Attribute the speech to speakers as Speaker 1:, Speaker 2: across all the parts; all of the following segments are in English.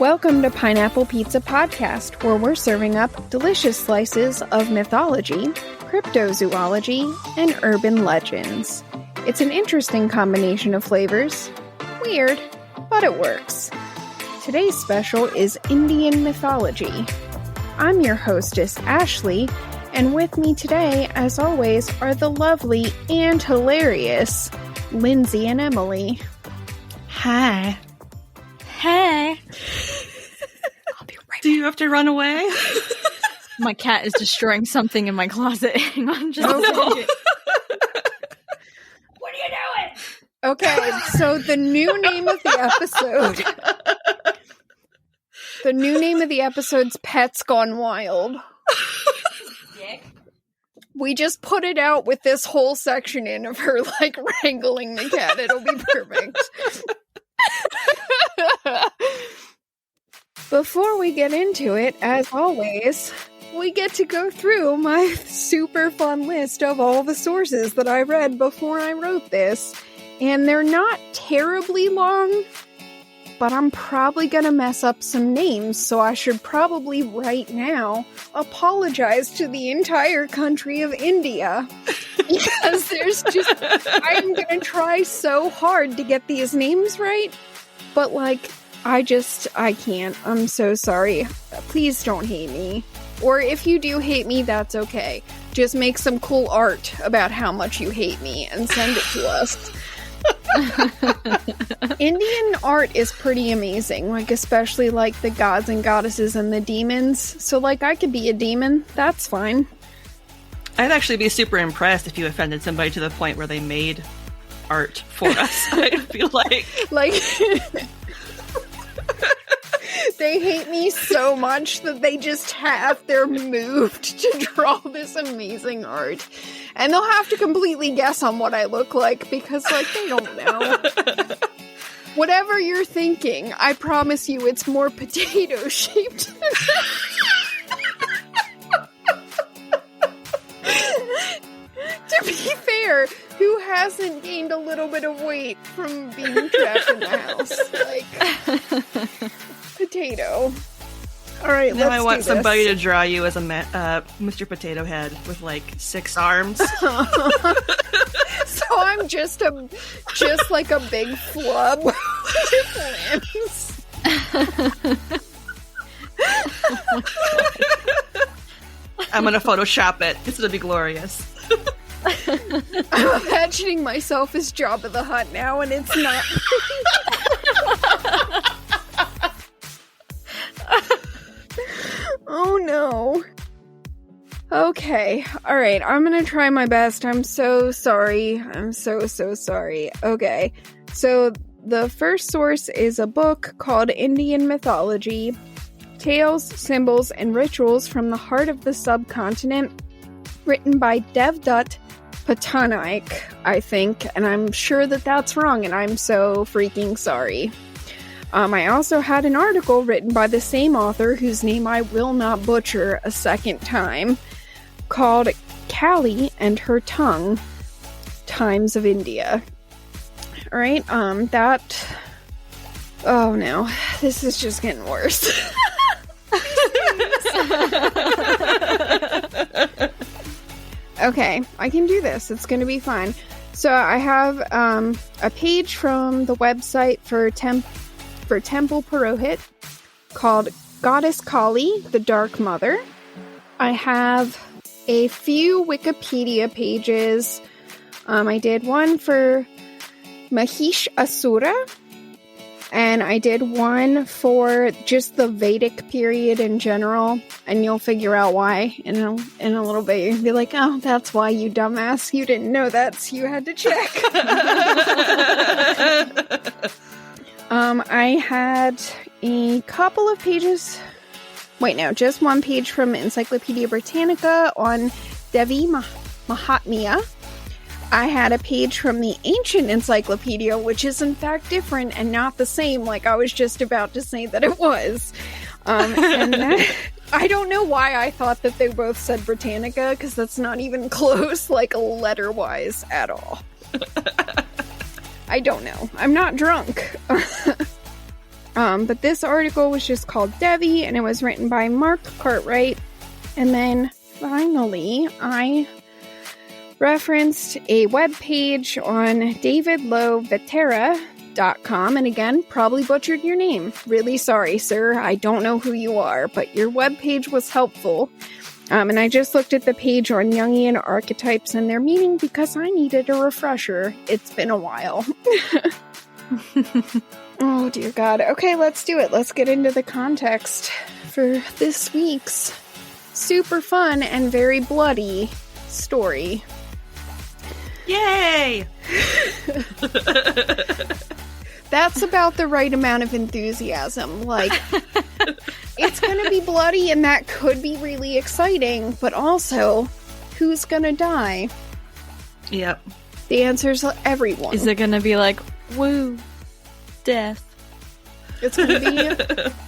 Speaker 1: Welcome to Pineapple Pizza Podcast, where we're serving up delicious slices of mythology, cryptozoology, and urban legends. It's an interesting combination of flavors. Weird, but it works. Today's special is Indian mythology. I'm your hostess, Ashley, and with me today, as always, are the lovely and hilarious Lindsay and Emily.
Speaker 2: Hi.
Speaker 3: Hey.
Speaker 2: I'll be right. Do you have to run away?
Speaker 3: My cat is destroying something in my closet. Hang on just a second.
Speaker 2: What are you doing?
Speaker 1: Okay, so the new name of the episode's Pets Gone Wild.
Speaker 3: Dick.
Speaker 1: We just put it out with this whole section in of her, wrangling the cat. It'll be perfect. Before we get into it, as always, we get to go through my super fun list of all the sources that I read before I wrote this. And they're not terribly long, but I'm probably gonna mess up some names, so I should probably right now apologize to the entire country of India. Because I'm gonna try so hard to get these names right, but I can't. I'm so sorry. Please don't hate me. Or if you do hate me, that's okay. Just make some cool art about how much you hate me and send it to us. Indian art is pretty amazing, especially the gods and goddesses and the demons. So I could be a demon. That's fine.
Speaker 2: I'd actually be super impressed if you offended somebody to the point where they made art for us. I feel like
Speaker 1: they hate me so much that they're moved to draw this amazing art. And they'll have to completely guess on what I look like because, they don't know. Whatever you're thinking, I promise you it's more potato-shaped. To be fair, who hasn't gained a little bit of weight from being trapped in the house? Potato. Alright,
Speaker 2: now
Speaker 1: let's
Speaker 2: I want
Speaker 1: do
Speaker 2: somebody
Speaker 1: this.
Speaker 2: to draw you as a Mr. Potato Head with 6 arms.
Speaker 1: So I'm just a big flub with limbs.
Speaker 2: I'm gonna Photoshop it. This will be glorious.
Speaker 1: I'm imagining myself as Jabba the Hutt now, and it's not. Oh no. Okay, alright, I'm gonna try my best. I'm so sorry. I'm so sorry. Okay, so the first source is a book called Indian Mythology, Tales, Symbols, and Rituals from the Heart of the Subcontinent, written by Devdutt, Pattanaik, I think, and I'm sure that that's wrong, and I'm so freaking sorry. I also had an article written by the same author, whose name I will not butcher a second time, called Kali and Her Tongue, Times of India. Alright, oh no, this is just getting worse. Okay, I can do this. It's gonna be fine. So I have a page from the website for Temple Purohit called Goddess Kali, the Dark Mother. I have a few Wikipedia pages. I did one for Mashishasura, and I did one for just the Vedic period in general, and you'll figure out why in a little bit. You'll be like, oh, that's why, you dumbass. You didn't know that, so you had to check. I had a couple of pages. Wait, no, just one page from Encyclopedia Britannica on Devi Mahatmya. I had a page from the Ancient Encyclopedia, which is in fact different and not the same, I was just about to say that it was. And that, I don't know why I thought that they both said Britannica, because that's not even close, letter-wise at all. I don't know. I'm not drunk. But this article was just called Devi, and it was written by Mark Cartwright. And then finally, I referenced a webpage on davidlovetera.com. And again, probably butchered your name. Really sorry, sir. I don't know who you are, but your webpage was helpful. And I just looked at the page on Jungian archetypes and their meaning because I needed a refresher. It's been a while. Oh, dear God. Okay, let's do it. Let's get into the context for this week's super fun and very bloody story.
Speaker 2: Yay!
Speaker 1: That's about the right amount of enthusiasm. Like, it's going to be bloody and that could be really exciting, but also, who's going to die?
Speaker 2: Yep.
Speaker 1: The answer's everyone.
Speaker 3: Is it gonna be like, woo, death?
Speaker 1: It's going to be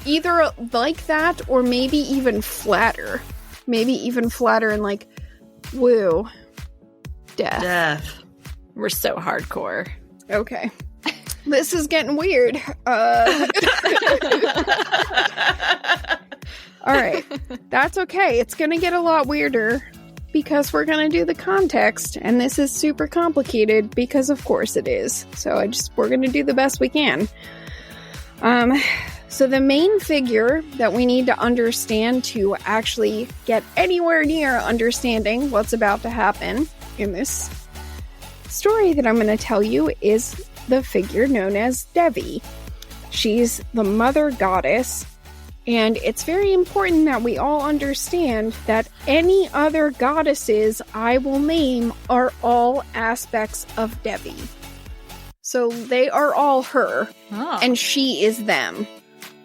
Speaker 1: either like that or maybe even flatter. Maybe even flatter and like, woo, death.
Speaker 2: Death.
Speaker 3: We're so hardcore.
Speaker 1: Okay. This is getting weird. Alright. That's okay. It's going to get a lot weirder because we're going to do the context, and this is super complicated because of course it is. So we're going to do the best we can. So the main figure that we need to understand to actually get anywhere near understanding what's about to happen in this story that I'm going to tell you is the figure known as Devi. She's the mother goddess, and it's very important that we all understand that any other goddesses I will name are all aspects of Devi. So they are all her, and she is them.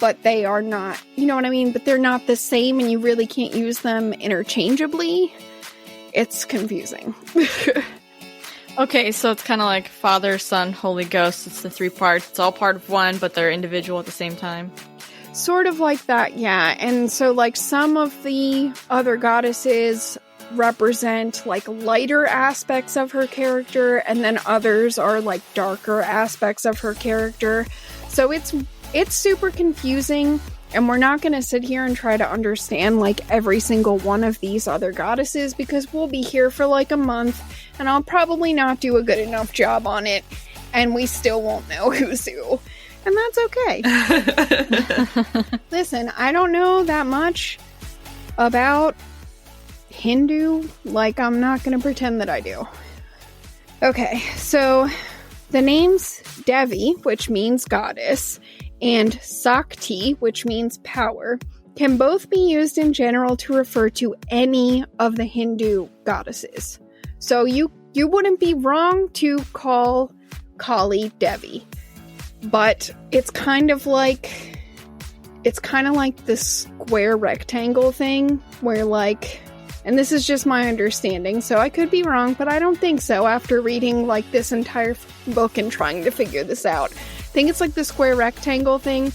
Speaker 1: But they are not, you know what I mean? But they're not the same, and you really can't use them interchangeably. It's confusing.
Speaker 3: Okay, so it's kind of like Father, Son, Holy Ghost. It's the three parts. It's all part of one, but they're individual at the same time.
Speaker 1: Sort of like that, yeah. And so, like, some of the other goddesses represent, like, lighter aspects of her character, and then others are, like, darker aspects of her character. So it's super confusing, and we're not going to sit here and try to understand, like, every single one of these other goddesses, because we'll be here for, like, a month, and I'll probably not do a good enough job on it, and we still won't know who's who. And that's okay. Listen, I don't know that much about Hindu, like, I'm not going to pretend that I do. Okay, so the names Devi, which means goddess, and Sakti, which means power, can both be used in general to refer to any of the Hindu goddesses. So you wouldn't be wrong to call Kali Devi, but it's kind of like the square rectangle thing where, like, and this is just my understanding, so I could be wrong, but I don't think so after reading, like, this entire book and trying to figure this out. I think it's like the square rectangle thing,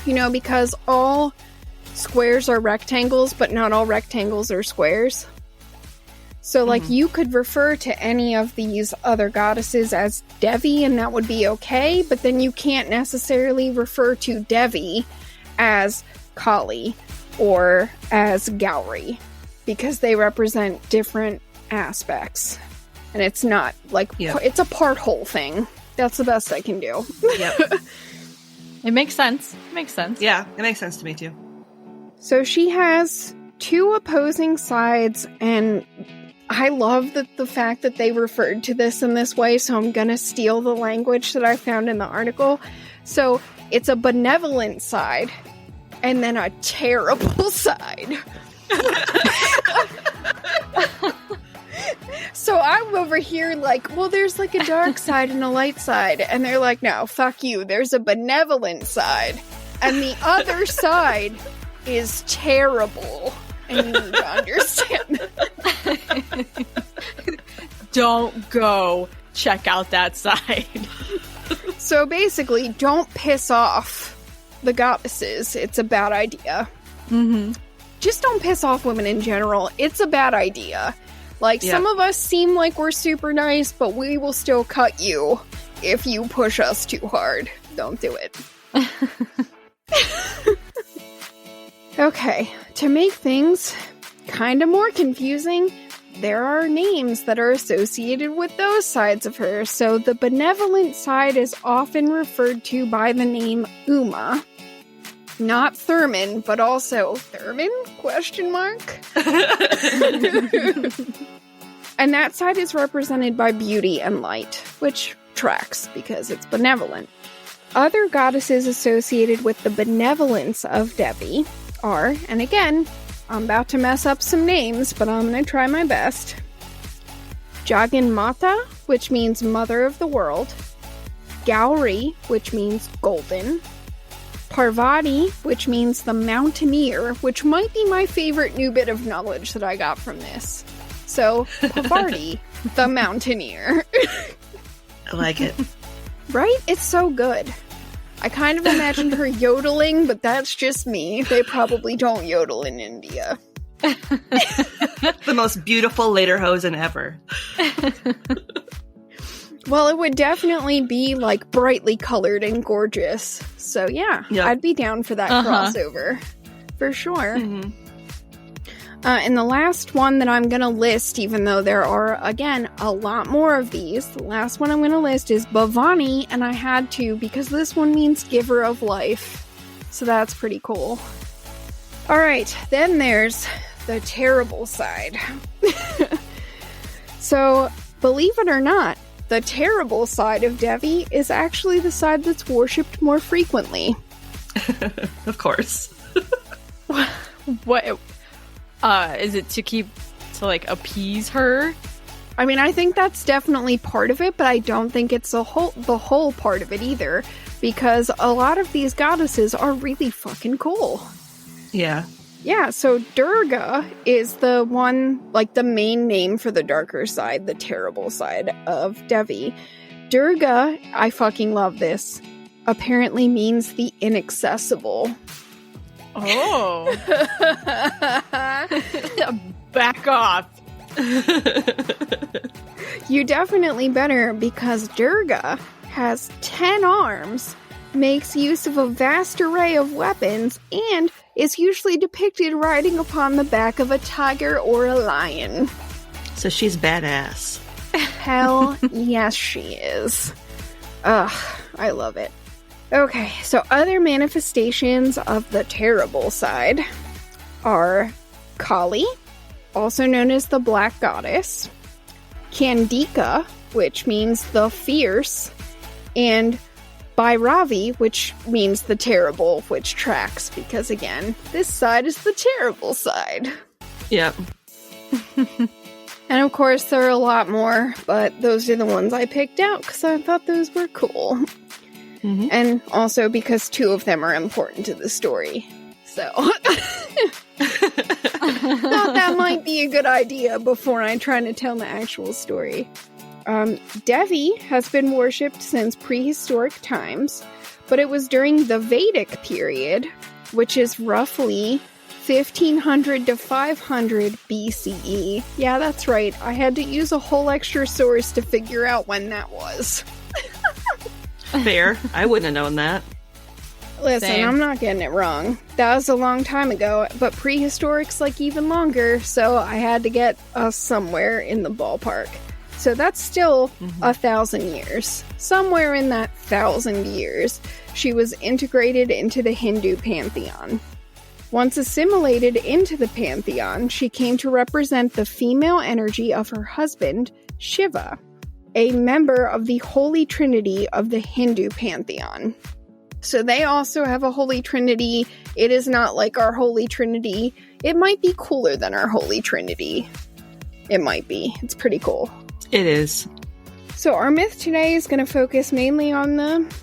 Speaker 1: you know, because all squares are rectangles, but not all rectangles are squares. So, like, you could refer to any of these other goddesses as Devi, and that would be okay, but then you can't necessarily refer to Devi as Kali or as Gauri, because they represent different aspects. And it's not, like, it's a part whole thing. That's the best I can do.
Speaker 3: Yep. It makes sense. It makes sense.
Speaker 2: Yeah, it makes sense to me, too.
Speaker 1: So she has two opposing sides, and I love the fact that they referred to this in this way, so I'm gonna steal the language that I found in the article. So it's a benevolent side, and then a terrible side. So I'm over here like, well, there's like a dark side and a light side. And they're like, no, fuck you. There's a benevolent side. And the other side is terrible. And you need to understand.
Speaker 3: Don't go check out that side.
Speaker 1: So basically, don't piss off the goddesses. It's a bad idea.
Speaker 3: Mm-hmm.
Speaker 1: Just don't piss off women in general. It's a bad idea. Like, some of us seem like we're super nice, but we will still cut you if you push us too hard. Don't do it. Okay, to make things kind of more confusing, there are names that are associated with those sides of her. So the benevolent side is often referred to by the name Uma. Not Thurman, but also Thurman? Question mark? And that side is represented by beauty and light, which tracks because it's benevolent. Other goddesses associated with the benevolence of Devi are, and again, I'm about to mess up some names, but I'm going to try my best. Jaganmata, which means Mother of the World. Gauri, which means golden. Parvati, which means the Mountaineer, which might be my favorite new bit of knowledge that I got from this. So, Parvati, the Mountaineer.
Speaker 2: I like it.
Speaker 1: Right? It's so good. I kind of imagined her yodeling, but that's just me. They probably don't yodel in India.
Speaker 2: The most beautiful lederhosen ever.
Speaker 1: Well, it would definitely be, like, brightly colored and gorgeous. So, yeah,
Speaker 2: Yep.
Speaker 1: I'd be down for that crossover. For sure.
Speaker 2: Mm-hmm.
Speaker 1: And the last one that I'm going to list, even though there are, again, a lot more of these, the last one I'm going to list is Bhavani, and I had to because this one means giver of life. So that's pretty cool. Alright, then there's the terrible side. So, believe it or not, the terrible side of Devi is actually the side that's worshipped more frequently.
Speaker 2: Of course.
Speaker 3: What? Is it to appease her?
Speaker 1: I mean, I think that's definitely part of it, but I don't think it's the whole part of it either, because a lot of these goddesses are really fucking cool.
Speaker 2: Yeah.
Speaker 1: Yeah, so Durga is the one, like the main name for the darker side, the terrible side of Devi. Durga, I fucking love this, apparently means the inaccessible.
Speaker 3: Oh. Back off.
Speaker 1: You definitely better, because Durga has 10 arms, makes use of a vast array of weapons, and is usually depicted riding upon the back of a tiger or a lion.
Speaker 2: So she's badass.
Speaker 1: Hell yes, she is. Ugh, I love it. Okay, so other manifestations of the terrible side are Kali, also known as the Black Goddess, Kandika, which means the fierce, and Bhairavi, which means the terrible, which tracks, because again, this side is the terrible side.
Speaker 2: Yep.
Speaker 1: And of course, there are a lot more, but those are the ones I picked out because I thought those were cool.
Speaker 2: Mm-hmm.
Speaker 1: And also because 2 of them are important to the story. So, thought that might be a good idea before I try to tell the actual story. Devi has been worshipped since prehistoric times, but it was during the Vedic period, which is roughly 1500 to 500 BCE. Yeah, that's right. I had to use a whole extra source to figure out when that was.
Speaker 2: Fair. I wouldn't have known that.
Speaker 1: Listen,
Speaker 3: Same.
Speaker 1: I'm not getting it wrong. That was a long time ago, but prehistoric's like even longer, so I had to get us somewhere in the ballpark. So that's still 1,000 years. Somewhere in that 1,000 years, she was integrated into the Hindu pantheon. Once assimilated into the pantheon, she came to represent the female energy of her husband, Shiva, a member of the Holy Trinity of the Hindu pantheon. So they also have a Holy Trinity. It is not like our Holy Trinity. It might be cooler than our Holy Trinity. It might be. It's pretty cool.
Speaker 2: It is.
Speaker 1: So our myth today is going to focus mainly on the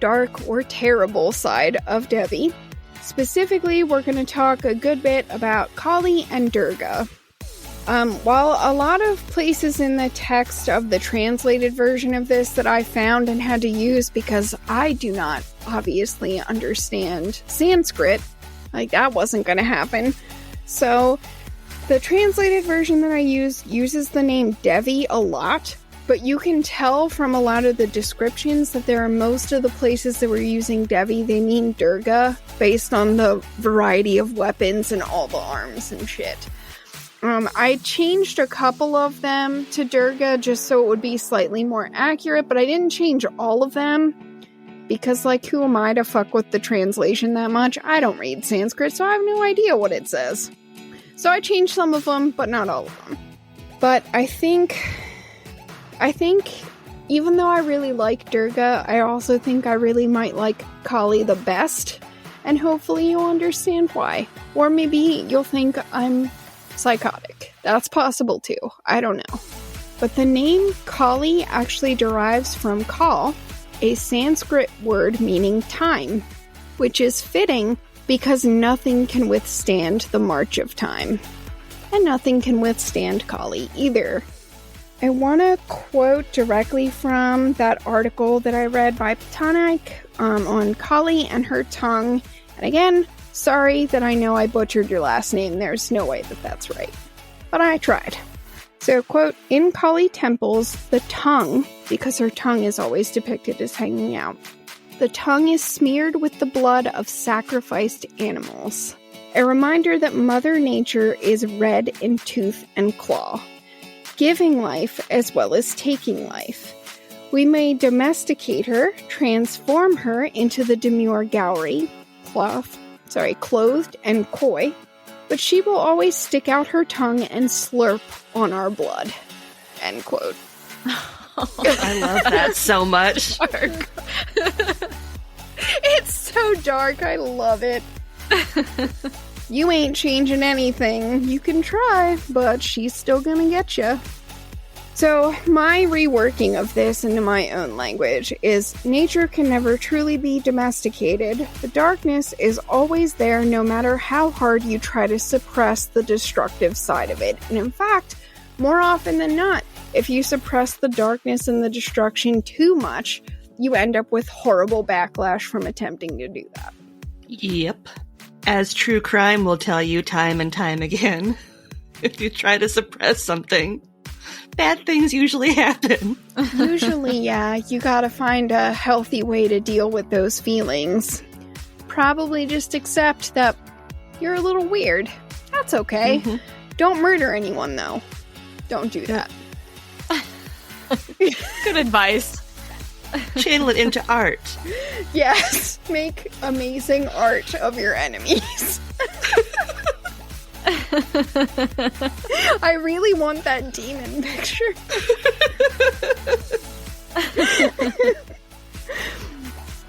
Speaker 1: dark or terrible side of Devi. Specifically, we're going to talk a good bit about Kali and Durga. While a lot of places in the text of the translated version of this that I found and had to use because I do not obviously understand Sanskrit, like that wasn't going to happen. So the translated version that I use uses the name Devi a lot, But you can tell from a lot of the descriptions that there are most of the places that were using Devi, they mean Durga, based on the variety of weapons and all the arms and shit. I changed a couple of them to Durga just so it would be slightly more accurate, but I didn't change all of them because, like, who am I to fuck with the translation that much? I don't read Sanskrit, so I have no idea what it says. So I changed some of them, but not all of them. But I think even though I really like Durga, I also think I really might like Kali the best, and hopefully you'll understand why. Or maybe you'll think I'm psychotic. That's possible too. I don't know. But the name Kali actually derives from Kal, a Sanskrit word meaning time, which is fitting because nothing can withstand the march of time. And nothing can withstand Kali either. I want to quote directly from that article that I read by Pattanaik on Kali and her tongue. And again, sorry that I know I butchered your last name. There's no way that that's right. But I tried. So, quote, in Kali temples, the tongue, because her tongue is always depicted as hanging out, the tongue is smeared with the blood of sacrificed animals. A reminder that Mother Nature is red in tooth and claw, giving life as well as taking life. We may domesticate her, transform her into the demure Gauri, clothed and coy, but she will always stick out her tongue and slurp on our blood. End quote.
Speaker 2: I love that so much.
Speaker 1: It's so dark. I love it. You ain't changing anything. You can try, but she's still gonna get you. So, my reworking of this into my own language is nature can never truly be domesticated. The darkness is always there no matter how hard you try to suppress the destructive side of it. And in fact, more often than not, if you suppress the darkness and the destruction too much, you end up with horrible backlash from attempting to do that.
Speaker 2: Yep. As true crime will tell you time and time again, if you try to suppress something, bad things usually happen.
Speaker 1: Usually, yeah, you gotta find a healthy way to deal with those feelings. Probably just accept that you're a little weird. That's okay. Mm-hmm. Don't murder anyone, though. Don't do that.
Speaker 3: Good advice.
Speaker 2: Channel it into art.
Speaker 1: Yes, make amazing art of your enemies. I really want that demon picture.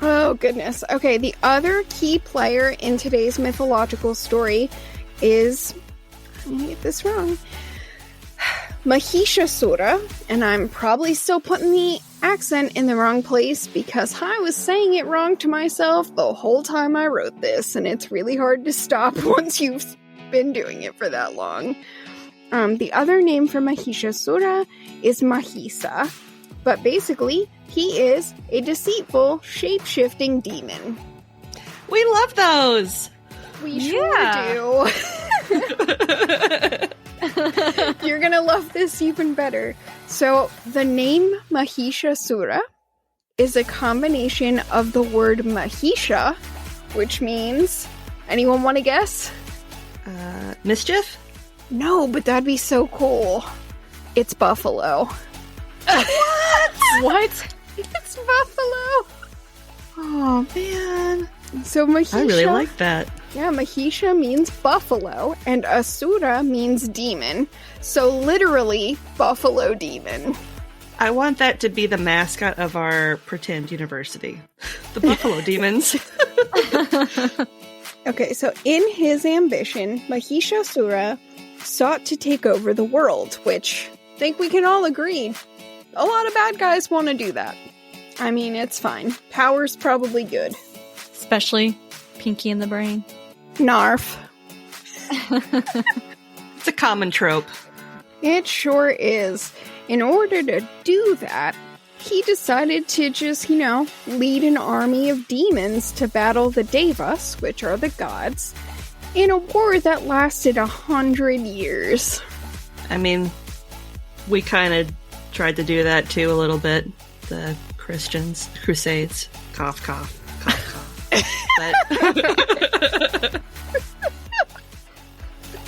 Speaker 1: Oh, goodness. Okay, the other key player in today's mythological story is, I'm gonna get this wrong, Mashishasura, and I'm probably still putting the accent in the wrong place because I was saying it wrong to myself the whole time I wrote this, and it's really hard to stop once you've been doing it for that long. The other name for Mashishasura is Mahisa, but basically, he is a deceitful, shape-shifting demon.
Speaker 2: We love those!
Speaker 1: We sure do. You're gonna love this even better. So, the name Mahishasura is a combination of the word Mahisha, which means... Anyone want to guess?
Speaker 2: Mischief?
Speaker 1: No, but that'd be so cool. It's buffalo.
Speaker 3: What? What?
Speaker 1: It's buffalo. Oh, man. So Mahisha...
Speaker 2: I really like that.
Speaker 1: Yeah, Mahisha means buffalo, and Asura means demon. So literally, buffalo demon.
Speaker 2: I want that to be the mascot of our pretend university. The buffalo demons.
Speaker 1: Okay, so in his ambition, Mahishasura sought to take over the world, which I think we can all agree. A lot of bad guys want to do that. I mean, it's fine. Power's probably good.
Speaker 3: Especially Pinky in the Brain.
Speaker 1: Narf.
Speaker 2: It's a common trope.
Speaker 1: It sure is. In order to do that, he decided to just, lead an army of demons to battle the Devas, which are the gods, in a war that lasted 100 years.
Speaker 2: I mean, we kind of tried to do that too a little bit. The Christians, Crusades, cough, cough, cough, cough. But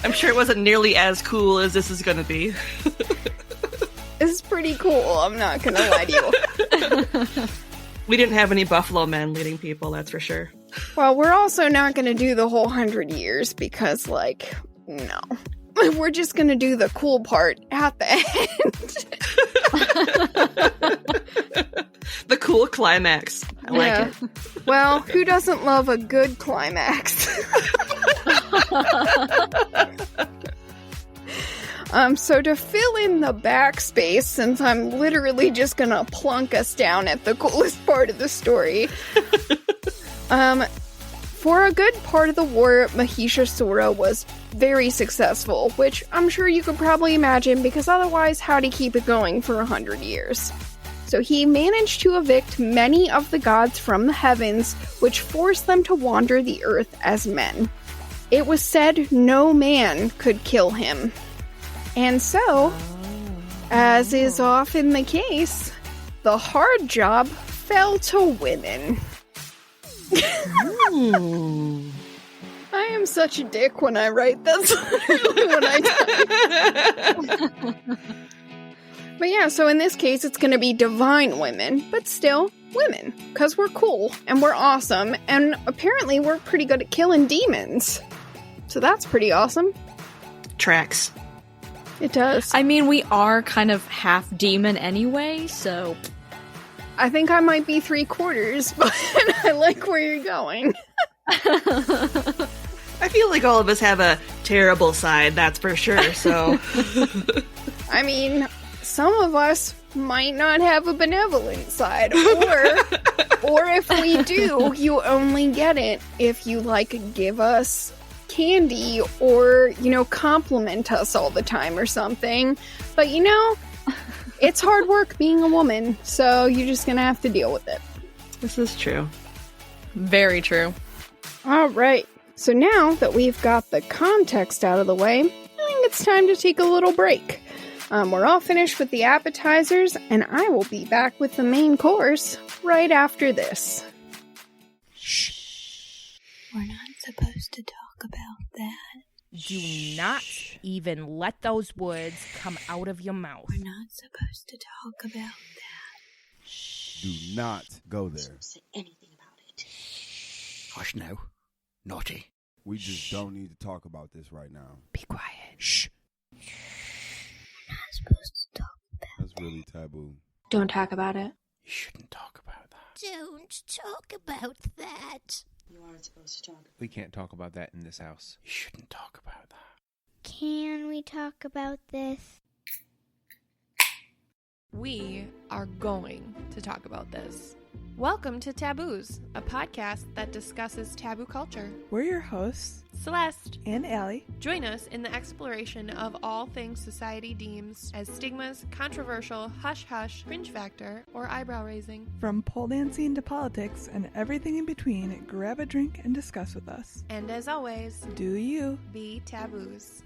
Speaker 2: I'm sure it wasn't nearly as cool as this is going to be.
Speaker 1: It's pretty cool, I'm not gonna lie to you.
Speaker 2: We didn't have any buffalo men leading people, that's for sure.
Speaker 1: Well, we're also not gonna do the whole 100 years because, like, no. We're just gonna do the cool part at the end.
Speaker 2: The cool climax. I like it.
Speaker 1: Well, who doesn't love a good climax? So to fill in the backspace, since I'm literally just gonna plunk us down at the coolest part of the story, for a good part of the war, Mahishasura was very successful, which I'm sure you could probably imagine, because otherwise how'd he keep it going for 100 years? So he managed to evict many of the gods from the heavens, which forced them to wander the earth as men. It was said no man could kill him. And so, as is often the case, the hard job fell to women. I am such a dick when I write this. When I But yeah, so in this case, it's going to be divine women, but still women, because we're cool and we're awesome, and apparently we're pretty good at killing demons. So that's pretty awesome.
Speaker 2: Tracks.
Speaker 1: It does.
Speaker 3: I mean, we are kind of half demon anyway, so...
Speaker 1: I think I might be 3/4, but I like where you're going.
Speaker 2: I feel like all of us have a terrible side, that's for sure, so...
Speaker 1: I mean, some of us might not have a benevolent side, or if we do, you only get it if you, like, give us candy or, you know, compliment us all the time or something. But, you know, it's hard work being a woman, so you're just gonna have to deal with it.
Speaker 2: This is true.
Speaker 3: Very true.
Speaker 1: Alright, so now that we've got the context out of the way, I think it's time to take a little break. We're all finished with the appetizers, and I will be back with the main course right after this.
Speaker 4: Shh. We're not supposed to talk about that.
Speaker 5: Do not even let those words come out of your mouth.
Speaker 4: We're not supposed to talk about that.
Speaker 6: Shh. Do not go there.
Speaker 4: Don't say anything about it.
Speaker 7: Hush now. Naughty.
Speaker 6: We just don't need to talk about this right now.
Speaker 4: Be quiet.
Speaker 7: Shh.
Speaker 4: We're not supposed to talk about
Speaker 6: That's really taboo.
Speaker 8: Don't talk about it.
Speaker 7: You shouldn't talk about that.
Speaker 4: Don't talk about that.
Speaker 8: You aren't supposed to talk.
Speaker 9: We can't talk about that in this house.
Speaker 7: You shouldn't talk about that.
Speaker 4: Can we talk about this?
Speaker 10: We are going to talk about this. Welcome to Taboos, a podcast that discusses taboo culture.
Speaker 11: We're your hosts,
Speaker 10: Celeste
Speaker 11: and Allie.
Speaker 10: Join us in the exploration of all things society deems as stigmas, controversial, hush-hush, cringe factor, or eyebrow-raising.
Speaker 11: From pole dancing to politics and everything in between, grab a drink and discuss with us.
Speaker 10: And as always,
Speaker 11: do you
Speaker 10: be taboos.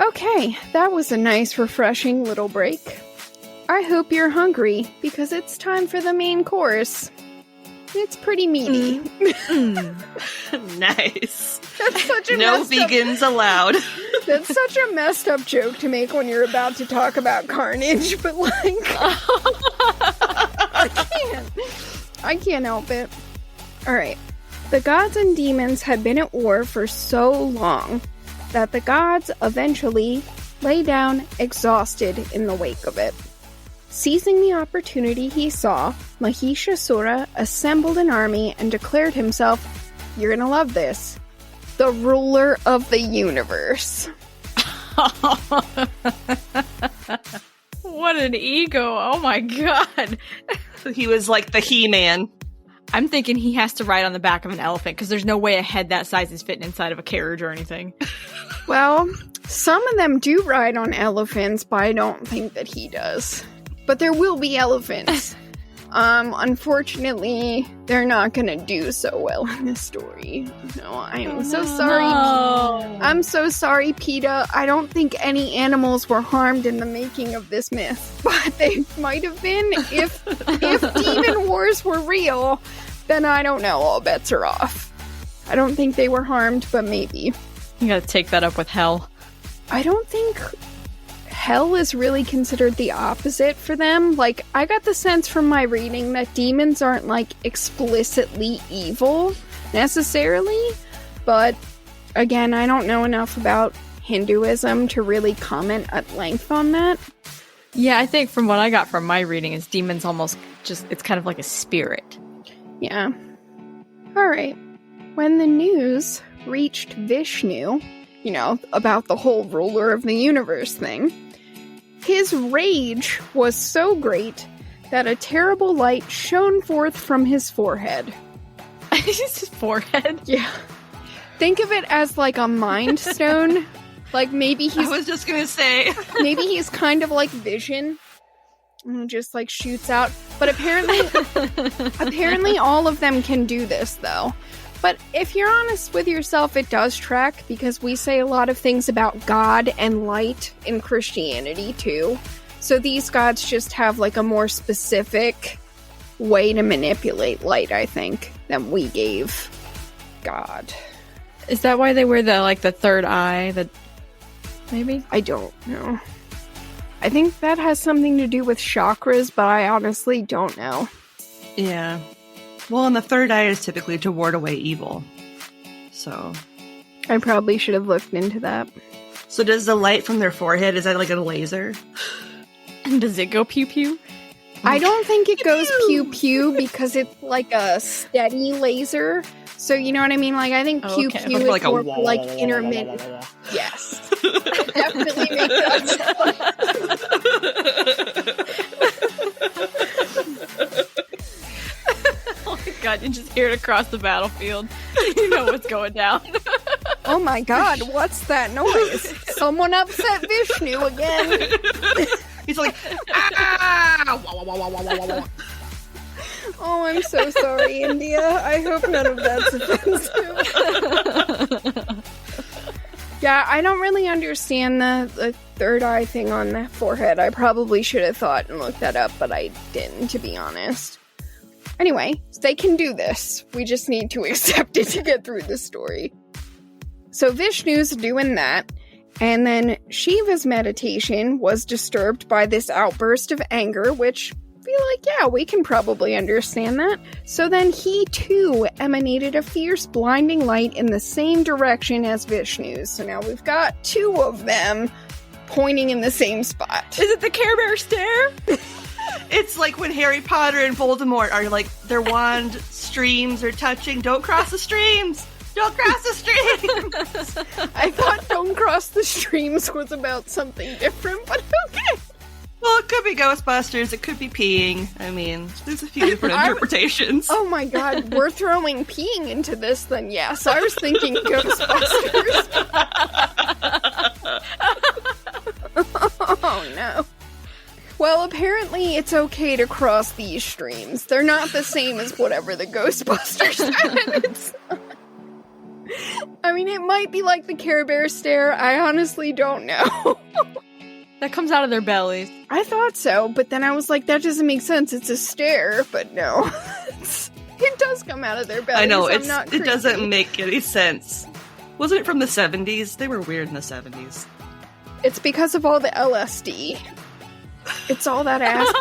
Speaker 1: Okay, that was a nice, refreshing little break. I hope you're hungry, because it's time for the main course. It's pretty meaty.
Speaker 2: Nice.
Speaker 1: That's such a
Speaker 2: no vegans allowed.
Speaker 1: That's such a messed up joke to make when you're about to talk about carnage, but like... I can't help it. Alright. The gods and demons had been at war for so long that the gods eventually lay down exhausted in the wake of it. Seizing the opportunity he saw, Mahishasura assembled an army and declared himself, you're gonna love this, the ruler of the universe.
Speaker 3: What an ego, oh my god.
Speaker 2: He was like the He-Man.
Speaker 3: I'm thinking he has to ride on the back of an elephant because there's no way a head that size is fitting inside of a carriage or anything.
Speaker 1: Well, some of them do ride on elephants, but I don't think that he does. But there will be elephants. Unfortunately, they're not gonna do so well in this story. No, I am so sorry. I'm so sorry, PETA. I don't think any animals were harmed in the making of this myth, but they might have been. If demon wars were real, then I don't know. All bets are off. I don't think they were harmed, but maybe.
Speaker 3: You gotta take that up with hell.
Speaker 1: I don't think hell is really considered the opposite for them. Like, I got the sense from my reading that demons aren't, like, explicitly evil, necessarily. But, again, I don't know enough about Hinduism to really comment at length on that.
Speaker 3: Yeah, I think from what I got from my reading is demons almost just, it's kind of like a spirit.
Speaker 1: Yeah. Alright. When the news reached Vishnu, you know, about the whole ruler of the universe thing, his rage was so great that a terrible light shone forth from his forehead.
Speaker 3: His forehead?
Speaker 1: Yeah. Think of it as like a mind stone. Like maybe he's...
Speaker 2: I was just gonna say.
Speaker 1: Maybe he's kind of like Vision. And it just like shoots out. But apparently all of them can do this though. But if you're honest with yourself, it does track, because we say a lot of things about God and light in Christianity, too. So these gods just have, like, a more specific way to manipulate light, I think, than we gave God.
Speaker 3: Is that why they wear the third eye? Maybe?
Speaker 1: I don't know. I think that has something to do with chakras, but I honestly don't know.
Speaker 2: Yeah. Well, and the third eye is typically to ward away evil. So.
Speaker 1: I probably should have looked into that.
Speaker 2: So does the light from their forehead, is that like a laser?
Speaker 3: And does it go pew-pew?
Speaker 1: I don't think it goes pew-pew because it's like a steady laser. So you know what I mean? Like, I think pew-pew is
Speaker 2: like
Speaker 1: more like intermittent. Yes. It definitely makes sense.
Speaker 3: Oh my god, you just hear it across the battlefield. You know what's going down.
Speaker 1: Oh my god, what's that noise? Someone upset Vishnu again.
Speaker 2: He's like, ah!
Speaker 1: Oh, I'm so sorry, India. I hope none of that's offensive. Yeah, I don't really understand the third eye thing on the forehead. I probably should have thought and looked that up, but I didn't, to be honest. Anyway, they can do this. We just need to accept it to get through the story. So Vishnu's doing that, and then Shiva's meditation was disturbed by this outburst of anger, which I feel like, yeah, we can probably understand that. So then he too emanated a fierce blinding light in the same direction as Vishnu's. So now we've got two of them pointing in the same spot.
Speaker 3: Is it the Care Bear stare?
Speaker 2: It's like when Harry Potter and Voldemort are like, their wand streams are touching. Don't cross the streams! Don't cross the streams!
Speaker 1: I thought Don't Cross the Streams was about something different, but okay.
Speaker 2: Well, it could be Ghostbusters, it could be peeing. I mean, there's a few different interpretations.
Speaker 1: Oh my god, we're throwing peeing into this then, yes. I was thinking Ghostbusters. Oh no. Well, apparently it's okay to cross these streams. They're not the same as whatever the Ghostbusters said. It's not. I mean, it might be like the Care Bear stare. I honestly don't know.
Speaker 3: That comes out of their bellies.
Speaker 1: I thought so, but then I was like, that doesn't make sense. It's a stare, but no. It does come out of their bellies.
Speaker 2: I know,
Speaker 1: it
Speaker 2: doesn't make any sense. Wasn't it from the 70s? They were weird in the 70s.
Speaker 1: It's because of all the LSD. It's all that acid.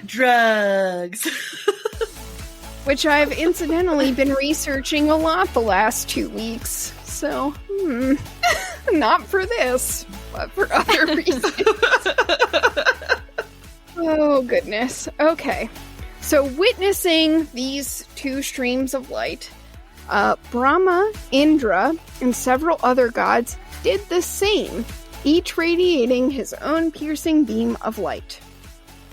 Speaker 2: Drugs!
Speaker 1: Which I've incidentally been researching a lot the last 2 weeks. So, not for this, but for other reasons. Oh, goodness. Okay. So, witnessing these two streams of light, Brahma, Indra, and several other gods did the same, each radiating his own piercing beam of light.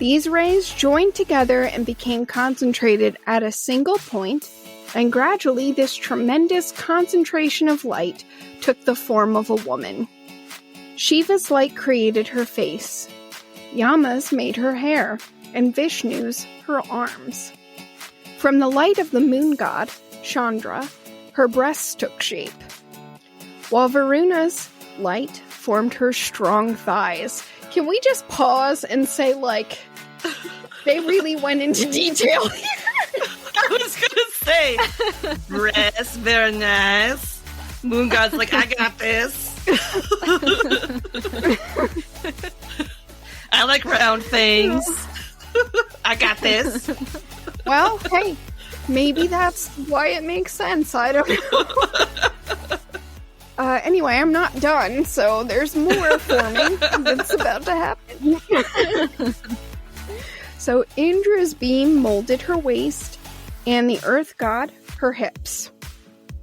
Speaker 1: These rays joined together and became concentrated at a single point, and gradually this tremendous concentration of light took the form of a woman. Shiva's light created her face, Yama's made her hair, and Vishnu's her arms. From the light of the moon god, Chandra, her breasts took shape, while Varuna's light formed her strong thighs. Can we just pause and say, like, they really went into detail here?
Speaker 2: I was gonna say, breasts, very nice. Moon god's like, I got this. I like round things. I got this.
Speaker 1: Well, hey, maybe that's why it makes sense. I don't know. Anyway, I'm not done, so there's more forming that's about to happen. So Indra's beam molded her waist, and the earth god her hips.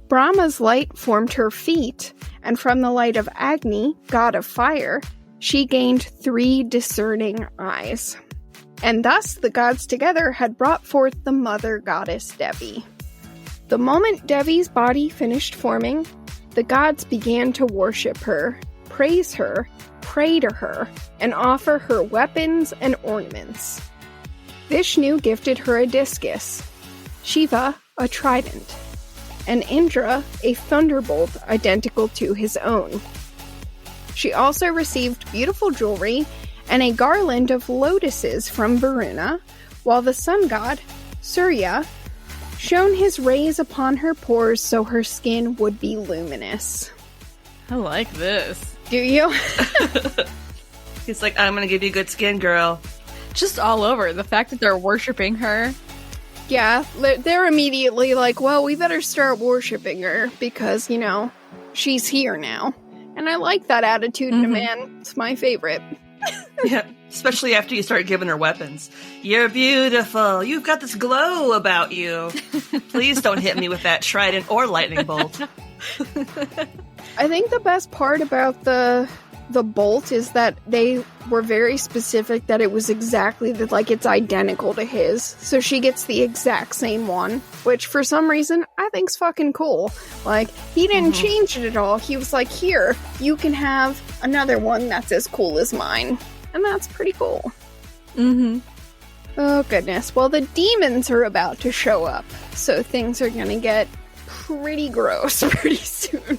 Speaker 1: Brahma's light formed her feet, and from the light of Agni, god of fire, she gained 3 discerning eyes. And thus the gods together had brought forth the mother goddess Devi. The moment Devi's body finished forming, the gods began to worship her, praise her, pray to her, and offer her weapons and ornaments. Vishnu gifted her a discus, Shiva a trident, and Indra a thunderbolt identical to his own. She also received beautiful jewelry and a garland of lotuses from Varuna, while the sun god, Surya, shone his rays upon her pores so her skin would be luminous.
Speaker 3: I like this.
Speaker 1: Do you?
Speaker 2: He's like, I'm gonna give you good skin, girl.
Speaker 3: Just all over. The fact that they're worshipping her.
Speaker 1: Yeah, they're immediately like, well, we better start worshipping her because, you know, she's here now. And I like that attitude in a man. It's my favorite.
Speaker 2: Yeah, especially after you start giving her weapons. You're beautiful. You've got this glow about you. Please don't hit me with that trident or lightning bolt.
Speaker 1: I think the best part about the bolt is that they were very specific that it was exactly like it's identical to his. So she gets the exact same one, which for some reason I think's fucking cool. Like, he didn't change it at all. He was like, here, you can have another one that's as cool as mine. And that's pretty cool. Oh goodness. Well, the demons are about to show up, so things are gonna get pretty gross pretty soon.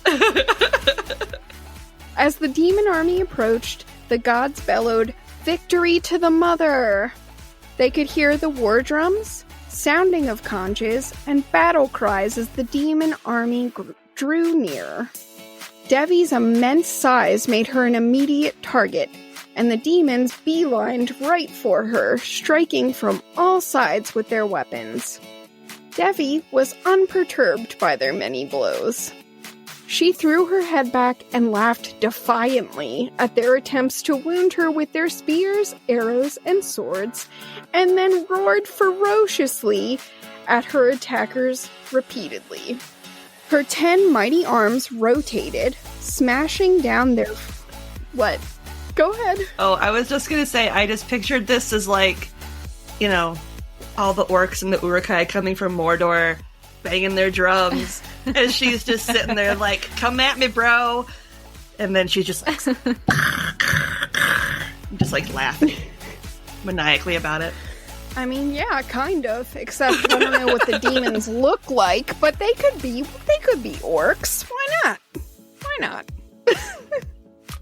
Speaker 1: As the demon army approached, the gods bellowed, "Victory to the mother!" They could hear the war drums, sounding of conches, and battle cries as the demon army drew near. Devi's immense size made her an immediate target, and the demons beelined right for her, striking from all sides with their weapons. Devi was unperturbed by their many blows. She threw her head back and laughed defiantly at their attempts to wound her with their spears, arrows, and swords, and then roared ferociously at her attackers repeatedly. Her 10 mighty arms rotated, smashing down their... What? Go ahead.
Speaker 2: Oh, I was just gonna say, I just pictured this as like, you know, all the orcs and the Uruk-hai coming from Mordor, banging their drums, and she's just sitting there like, come at me, bro. And then she's just like, just like laughing maniacally about it.
Speaker 1: I mean, yeah, kind of. Except I don't know what the demons look like, but they could be orcs. Why not? Why not?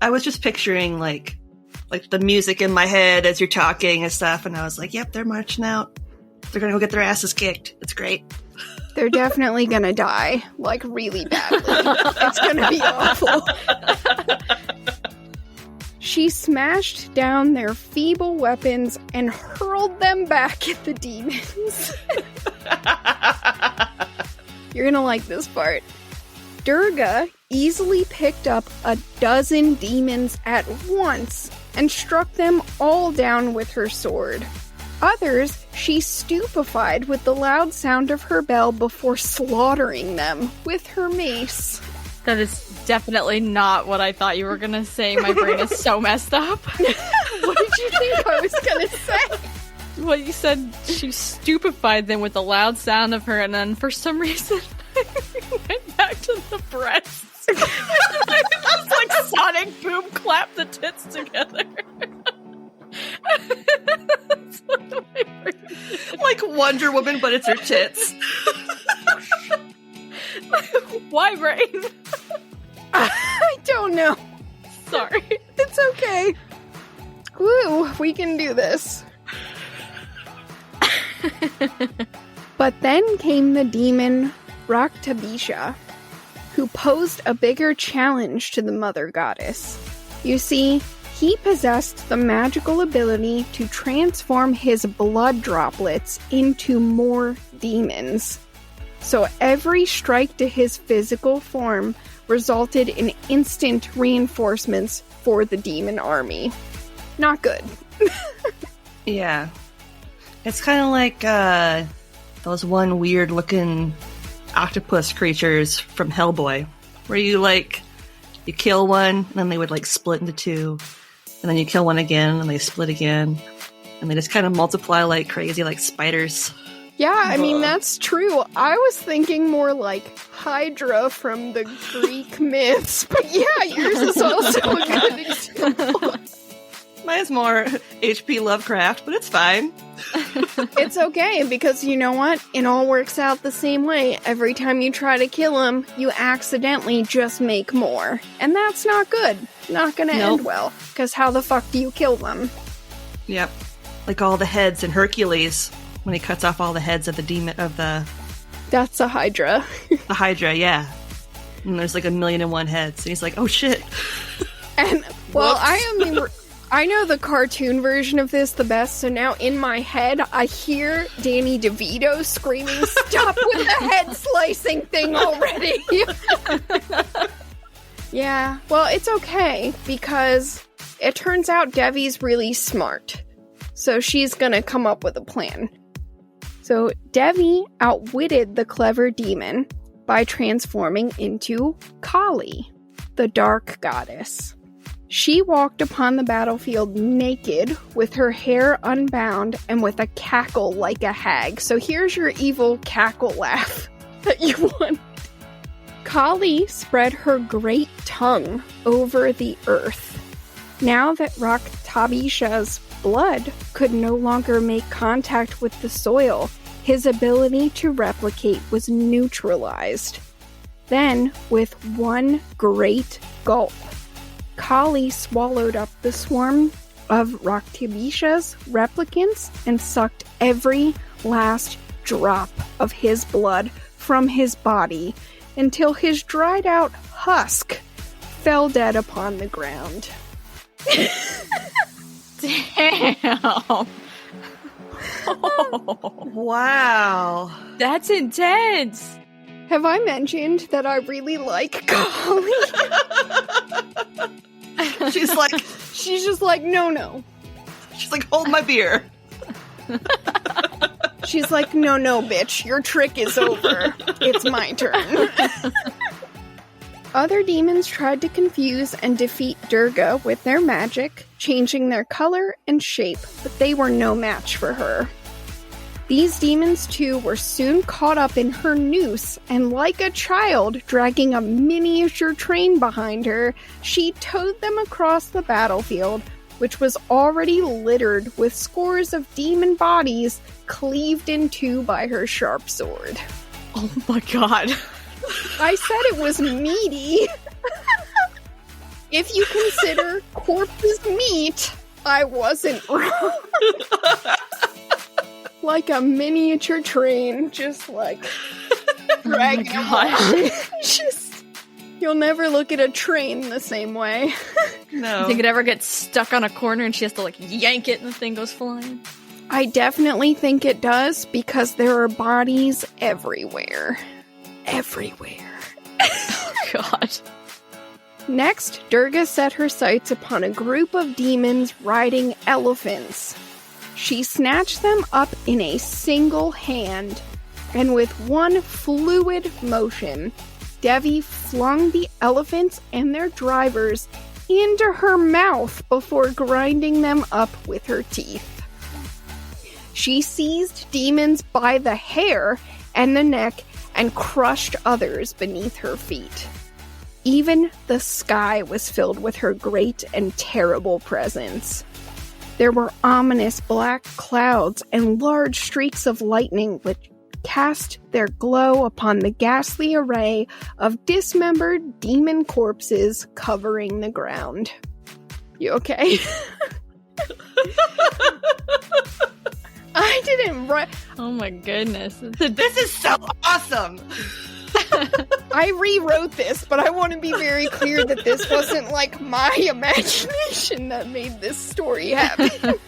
Speaker 2: I was just picturing like the music in my head as you're talking and stuff, and I was like, yep, they're marching out. They're gonna go get their asses kicked. It's great.
Speaker 1: They're definitely gonna die, like, really badly. It's gonna be awful. She smashed down their feeble weapons and hurled them back at the demons. You're gonna like this part. Durga easily picked up 12 demons at once and struck them all down with her sword. Others she stupefied with the loud sound of her bell before slaughtering them with her mace.
Speaker 3: That is definitely not what I thought you were gonna say. My brain is so messed up.
Speaker 1: What did you think I was gonna say?
Speaker 3: Well, you said she stupefied them with the loud sound of her, and then for some reason, went back to the breasts. It's like Sonic Boom clap the tits together.
Speaker 2: Like Wonder Woman, but it's her tits.
Speaker 3: Why, brain?
Speaker 1: I don't know.
Speaker 3: Sorry.
Speaker 1: It's okay. Woo, we can do this. But then came the demon Raktabisha, who posed a bigger challenge to the mother goddess. You see, he possessed the magical ability to transform his blood droplets into more demons. So every strike to his physical form resulted in instant reinforcements for the demon army. Not good.
Speaker 2: Yeah. It's kind of like those one weird-looking octopus creatures from Hellboy, where you kill one, and then they would split into two, and then you kill one again, and they split again, and they just kind of multiply like crazy, like spiders.
Speaker 1: Yeah, I mean, that's true. I was thinking more like Hydra from the Greek myths, but yeah, yours is also a good example.
Speaker 2: Mine's more H.P. Lovecraft, but it's fine.
Speaker 1: It's okay, because you know what? It all works out the same way. Every time you try to kill him, you accidentally just make more. And that's not good. Not gonna end well. Because how the fuck do you kill them?
Speaker 2: Yep. Like all the heads in Hercules, when he cuts off all the heads of the demon of the...
Speaker 1: That's a Hydra.
Speaker 2: The Hydra, yeah. And there's 1,000,001 heads. And he's like, oh shit.
Speaker 1: And, well, I know the cartoon version of this the best, so now in my head, I hear Danny DeVito screaming, "Stop with the head slicing thing already!" Yeah, well, it's okay, because it turns out Devi's really smart. So she's gonna come up with a plan. So Devi outwitted the clever demon by transforming into Kali, the dark goddess. She walked upon the battlefield naked, with her hair unbound, and with a cackle like a hag. So here's your evil cackle laugh that you want. Kali spread her great tongue over the earth. Now that Raktabisha's blood could no longer make contact with the soil, his ability to replicate was neutralized. Then, with one great gulp, Kali swallowed up the swarm of Raktabisha's replicants and sucked every last drop of his blood from his body until his dried out husk fell dead upon the ground.
Speaker 3: Damn.
Speaker 2: Oh, wow.
Speaker 3: That's intense.
Speaker 1: Have I mentioned that I really like Kali?
Speaker 2: She's
Speaker 1: just like, no.
Speaker 2: She's like, hold my beer.
Speaker 1: She's like, no, bitch, your trick is over. It's my turn. Other demons tried to confuse and defeat Durga with their magic, changing their color and shape, but they were no match for her. These demons, too, were soon caught up in her noose, and like a child dragging a miniature train behind her, she towed them across the battlefield, which was already littered with scores of demon bodies cleaved in two by her sharp sword.
Speaker 3: Oh my god.
Speaker 1: I said it was meaty. If you consider corpses meat, I wasn't wrong. Like a miniature train, just dragging along. You'll never look at a train the same way.
Speaker 2: No.
Speaker 3: You think it ever gets stuck on a corner and she has to yank it and the thing goes flying?
Speaker 1: I definitely think it does, because there are bodies everywhere. Everywhere.
Speaker 3: Oh god.
Speaker 1: Next, Durga set her sights upon a group of demons riding elephants. She snatched them up in a single hand, and with one fluid motion, Devi flung the elephants and their drivers into her mouth before grinding them up with her teeth. She seized demons by the hair and the neck and crushed others beneath her feet. Even the sky was filled with her great and terrible presence. There were ominous black clouds and large streaks of lightning which cast their glow upon the ghastly array of dismembered demon corpses covering the ground. You okay? I didn't write.
Speaker 3: Oh my goodness.
Speaker 2: This is so awesome!
Speaker 1: I rewrote this, but I want to be very clear that this wasn't like my imagination that made this story happen.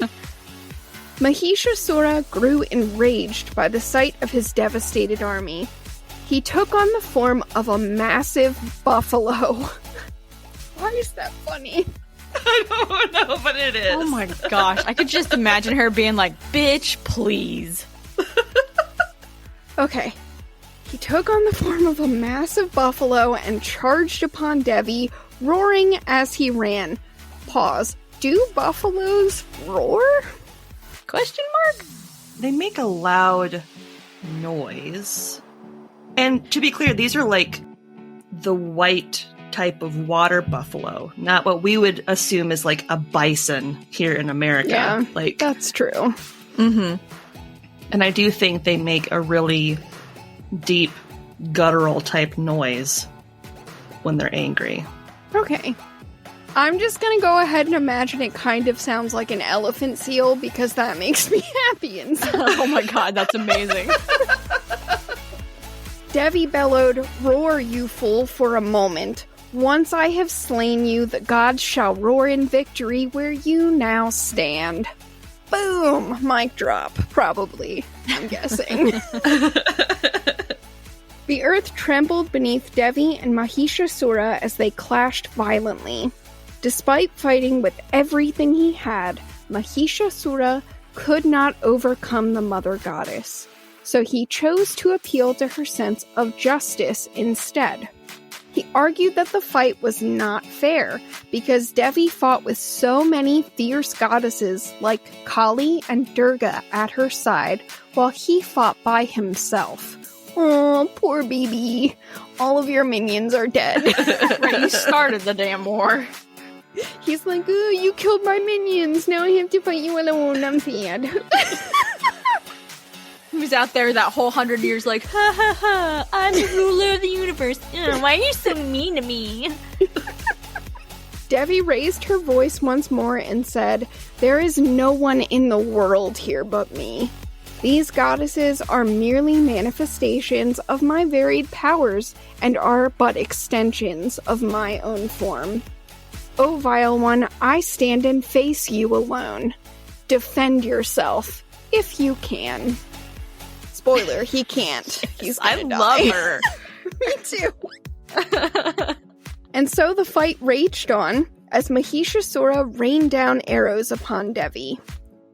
Speaker 1: Mahishasura grew enraged by the sight of his devastated army. He took on the form of a massive buffalo. Why is that funny?
Speaker 2: I don't know, but it is.
Speaker 3: Oh my gosh. I could just imagine her being like, bitch, please.
Speaker 1: Okay. He took on the form of a massive buffalo and charged upon Devi, roaring as he ran. Pause. Do buffaloes roar? Question mark?
Speaker 2: They make a loud noise. And to be clear, these are like the white type of water buffalo, not what we would assume is like a bison here in America.
Speaker 1: Yeah,
Speaker 2: like
Speaker 1: that's true.
Speaker 3: Mm-hmm.
Speaker 2: And I do think they make a really deep, guttural type noise when they're angry.
Speaker 1: Okay. I'm just gonna go ahead and imagine it kind of sounds like an elephant seal because that makes me happy inside.
Speaker 3: Oh my god, that's amazing.
Speaker 1: Devi bellowed, "Roar, you fool, for a moment. Once I have slain you, the gods shall roar in victory where you now stand." Boom! Mic drop, probably, I'm guessing. The earth trembled beneath Devi and Mahishasura as they clashed violently. Despite fighting with everything he had, Mahishasura could not overcome the mother goddess. So he chose to appeal to her sense of justice instead. He argued that the fight was not fair because Devi fought with so many fierce goddesses like Kali and Durga at her side while he fought by himself. Oh, poor baby. All of your minions are dead.
Speaker 3: Right, you started the damn war.
Speaker 1: He's like, "Ooh, you killed my minions. Now I have to fight you alone. I'm sad."
Speaker 3: He was out there that whole 100 years like, ha ha ha, I'm the ruler of the universe. Why are you so mean to me?
Speaker 1: Devi raised her voice once more and said, "There is no one in the world here but me. These goddesses are merely manifestations of my varied powers and are but extensions of my own form. O vile one, I stand and face you alone. Defend yourself, if you can." Spoiler, he can't. He's gonna die.
Speaker 3: love her.
Speaker 1: Me too. And so the fight raged on as Mahishasura rained down arrows upon Devi.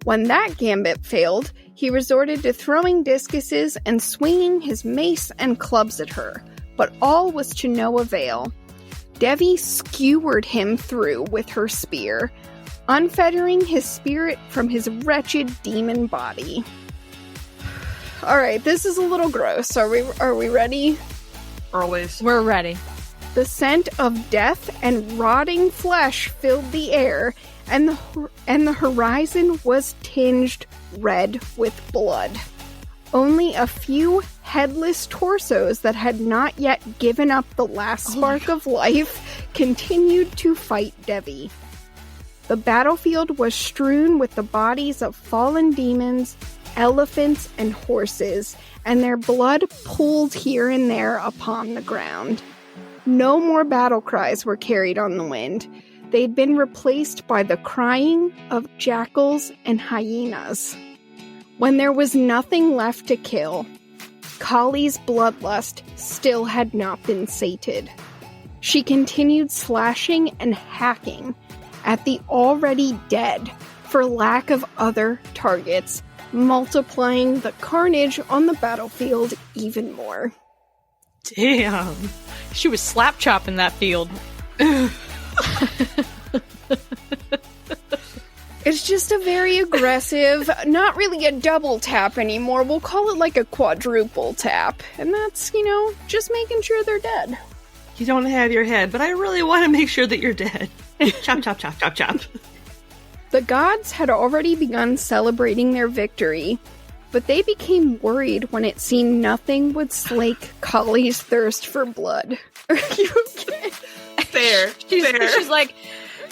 Speaker 1: When that gambit failed, he resorted to throwing discuses and swinging his mace and clubs at her, but all was to no avail. Devi skewered him through with her spear, unfettering his spirit from his wretched demon body. Alright, this is a little gross. Are we ready?
Speaker 2: Always.
Speaker 3: We're ready.
Speaker 1: The scent of death and rotting flesh filled the air, and the horizon was tinged red with blood. Only a few headless torsos that had not yet given up the last spark of life continued to fight Devi. The battlefield was strewn with the bodies of fallen demons, elephants, and horses, and their blood pooled here and there upon the ground. No more battle cries were carried on the wind. They'd been replaced by the crying of jackals and hyenas. When there was nothing left to kill, Kali's bloodlust still had not been sated. She continued slashing and hacking at the already dead for lack of other targets, multiplying the carnage on the battlefield even more.
Speaker 3: Damn. She was slap chopping that field.
Speaker 1: It's just a very aggressive, not really a double tap anymore. We'll call it like a quadruple tap. And that's, just making sure they're dead.
Speaker 2: You don't have your head, but I really want to make sure that you're dead. Chop, chop, chop, chop, chop.
Speaker 1: The gods had already begun celebrating their victory, but they became worried when it seemed nothing would slake Kali's thirst for blood. Are you okay?
Speaker 2: Fair.
Speaker 3: She's like,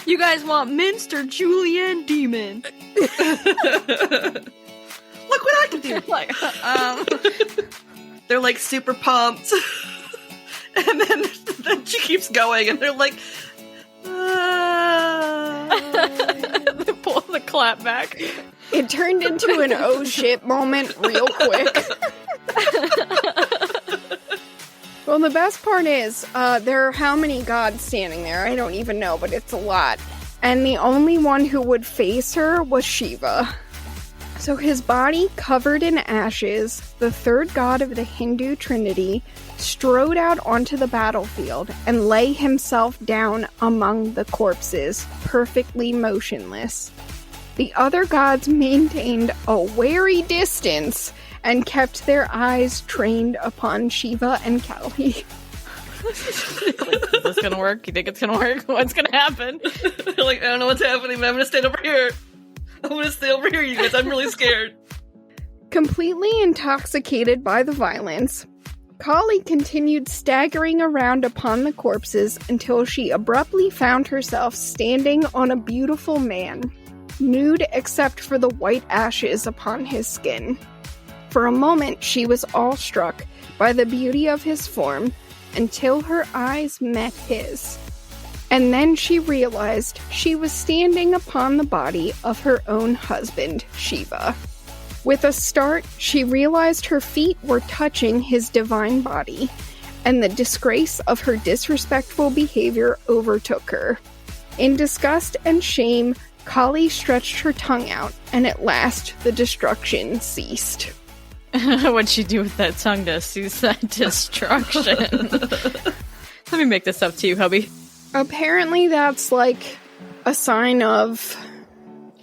Speaker 3: you guys want minced or Julian demon?
Speaker 2: Look what I can do. They're like super pumped. And then she keeps going and they're like,
Speaker 3: They pull the clap back.
Speaker 1: It turned into an oh shit moment real quick. Well, the best part is, there are how many gods standing there? I don't even know, but it's a lot. And the only one who would face her was Shiva. So his body covered in ashes, the third god of the Hindu Trinity, strode out onto the battlefield and lay himself down among the corpses, perfectly motionless. The other gods maintained a wary distance and kept their eyes trained upon Shiva and Kali.
Speaker 3: Is this gonna work? You think it's gonna work? What's gonna happen?
Speaker 2: They're like, I don't know what's happening, but I'm gonna stand over here. I'm gonna stay over here, you guys. I'm really scared.
Speaker 1: Completely intoxicated by the violence, Kali continued staggering around upon the corpses until she abruptly found herself standing on a beautiful man, nude except for the white ashes upon his skin. For a moment, she was awestruck by the beauty of his form until her eyes met his. And then she realized she was standing upon the body of her own husband, Shiva. With a start, she realized her feet were touching his divine body, and the disgrace of her disrespectful behavior overtook her. In disgust and shame, Kali stretched her tongue out, and at last the destruction ceased.
Speaker 3: What'd she do with that tongue to cease that destruction? Let me make this up to you, hubby.
Speaker 1: Apparently that's like a sign of...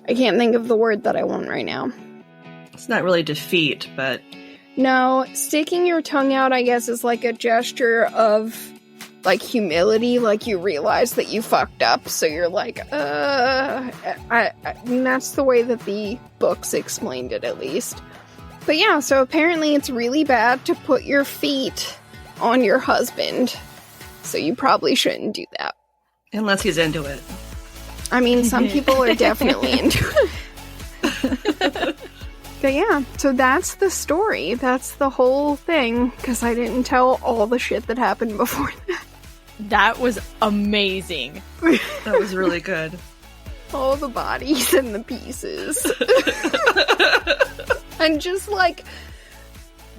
Speaker 1: I can't think of the word that I want right now.
Speaker 2: It's not really defeat, but...
Speaker 1: No, sticking your tongue out, I guess, is like a gesture of, like, humility. Like, you realize that you fucked up, so you're like, and that's the way that the books explained it, at least. But yeah, so apparently it's really bad to put your feet on your husband. So you probably shouldn't do that.
Speaker 2: Unless he's into it.
Speaker 1: I mean, some people are definitely into it. But yeah, so that's the story. That's the whole thing, because I didn't tell all the shit that happened before that.
Speaker 3: That was amazing.
Speaker 2: That was really good.
Speaker 1: All the bodies and the pieces. And just, like,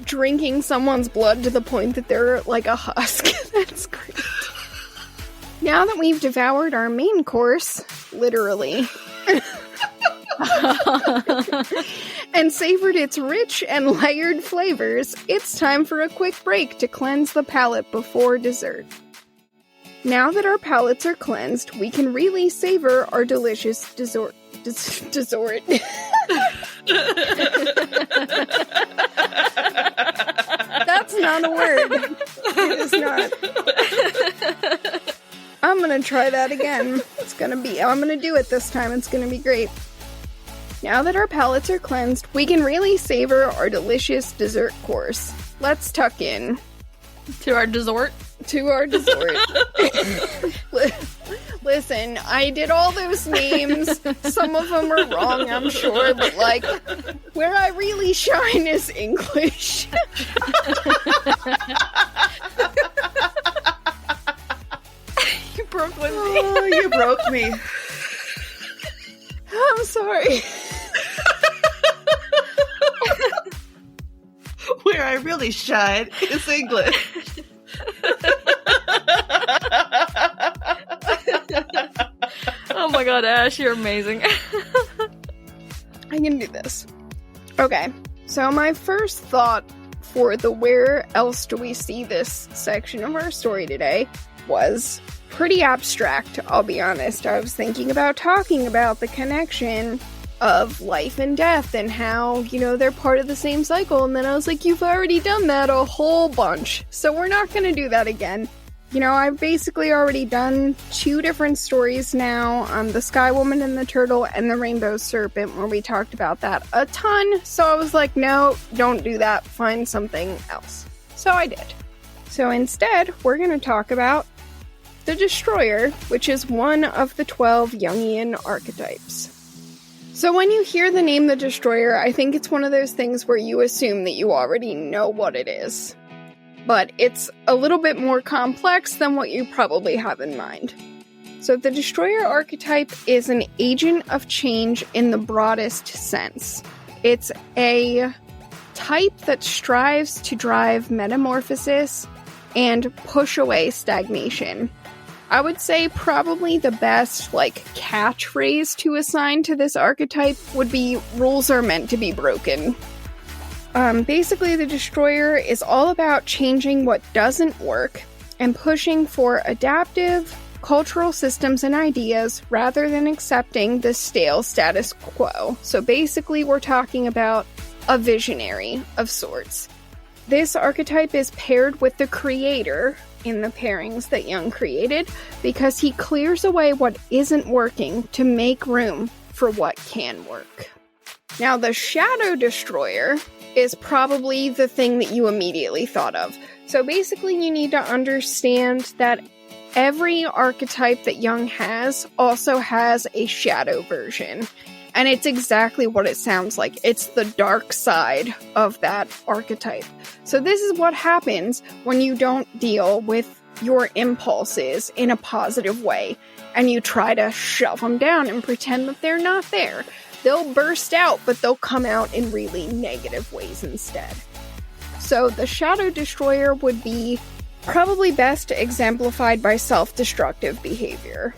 Speaker 1: drinking someone's blood to the point that they're like a husk. That's great. Now that we've devoured our main course, literally, and savored its rich and layered flavors, it's time for a quick break to cleanse the palate before dessert. Now that our palates are cleansed, we can really savor our delicious dessert. Dessert. That's not a word. It is not. I'm gonna try that again. I'm gonna do it this time. It's gonna be great. Now that our palates are cleansed, we can really savor our delicious dessert course. Let's tuck in.
Speaker 3: To our dessert?
Speaker 1: To our dessert. Listen, I did all those names. Some of them are wrong, I'm sure, but like, where I really shine is English.
Speaker 3: You broke with me.
Speaker 2: Oh, you broke me.
Speaker 1: I'm sorry.
Speaker 2: Where I really shine is English.
Speaker 3: Oh my god, Ash, you're amazing.
Speaker 1: I can do this. Okay, so my first thought for the where else do we see this section of our story today was pretty abstract, I'll be honest. I was thinking about talking about the connection of life and death and how, they're part of the same cycle. And then I was like, you've already done that a whole bunch. So we're not going to do that again. I've basically already done 2 different stories now, the Sky Woman and the Turtle and the Rainbow Serpent, where we talked about that a ton. So I was like, no, don't do that. Find something else. So I did. So instead, we're going to talk about the Destroyer, which is one of the 12 Jungian archetypes. So when you hear the name the Destroyer, I think it's one of those things where you assume that you already know what it is. But it's a little bit more complex than what you probably have in mind. So the Destroyer archetype is an agent of change in the broadest sense. It's a type that strives to drive metamorphosis and push away stagnation. I would say probably the best, catchphrase to assign to this archetype would be, rules are meant to be broken. Basically, the Destroyer is all about changing what doesn't work and pushing for adaptive cultural systems and ideas rather than accepting the stale status quo. So basically, we're talking about a visionary of sorts. This archetype is paired with the creator in the pairings that Jung created because he clears away what isn't working to make room for what can work. Now, the Shadow Destroyer is probably the thing that you immediately thought of. So basically, you need to understand that every archetype that Jung has also has a shadow version. And it's exactly what it sounds like. It's the dark side of that archetype. So this is what happens when you don't deal with your impulses in a positive way and you try to shove them down and pretend that they're not there. They'll burst out, but they'll come out in really negative ways instead. So the Shadow Destroyer would be probably best exemplified by self-destructive behavior.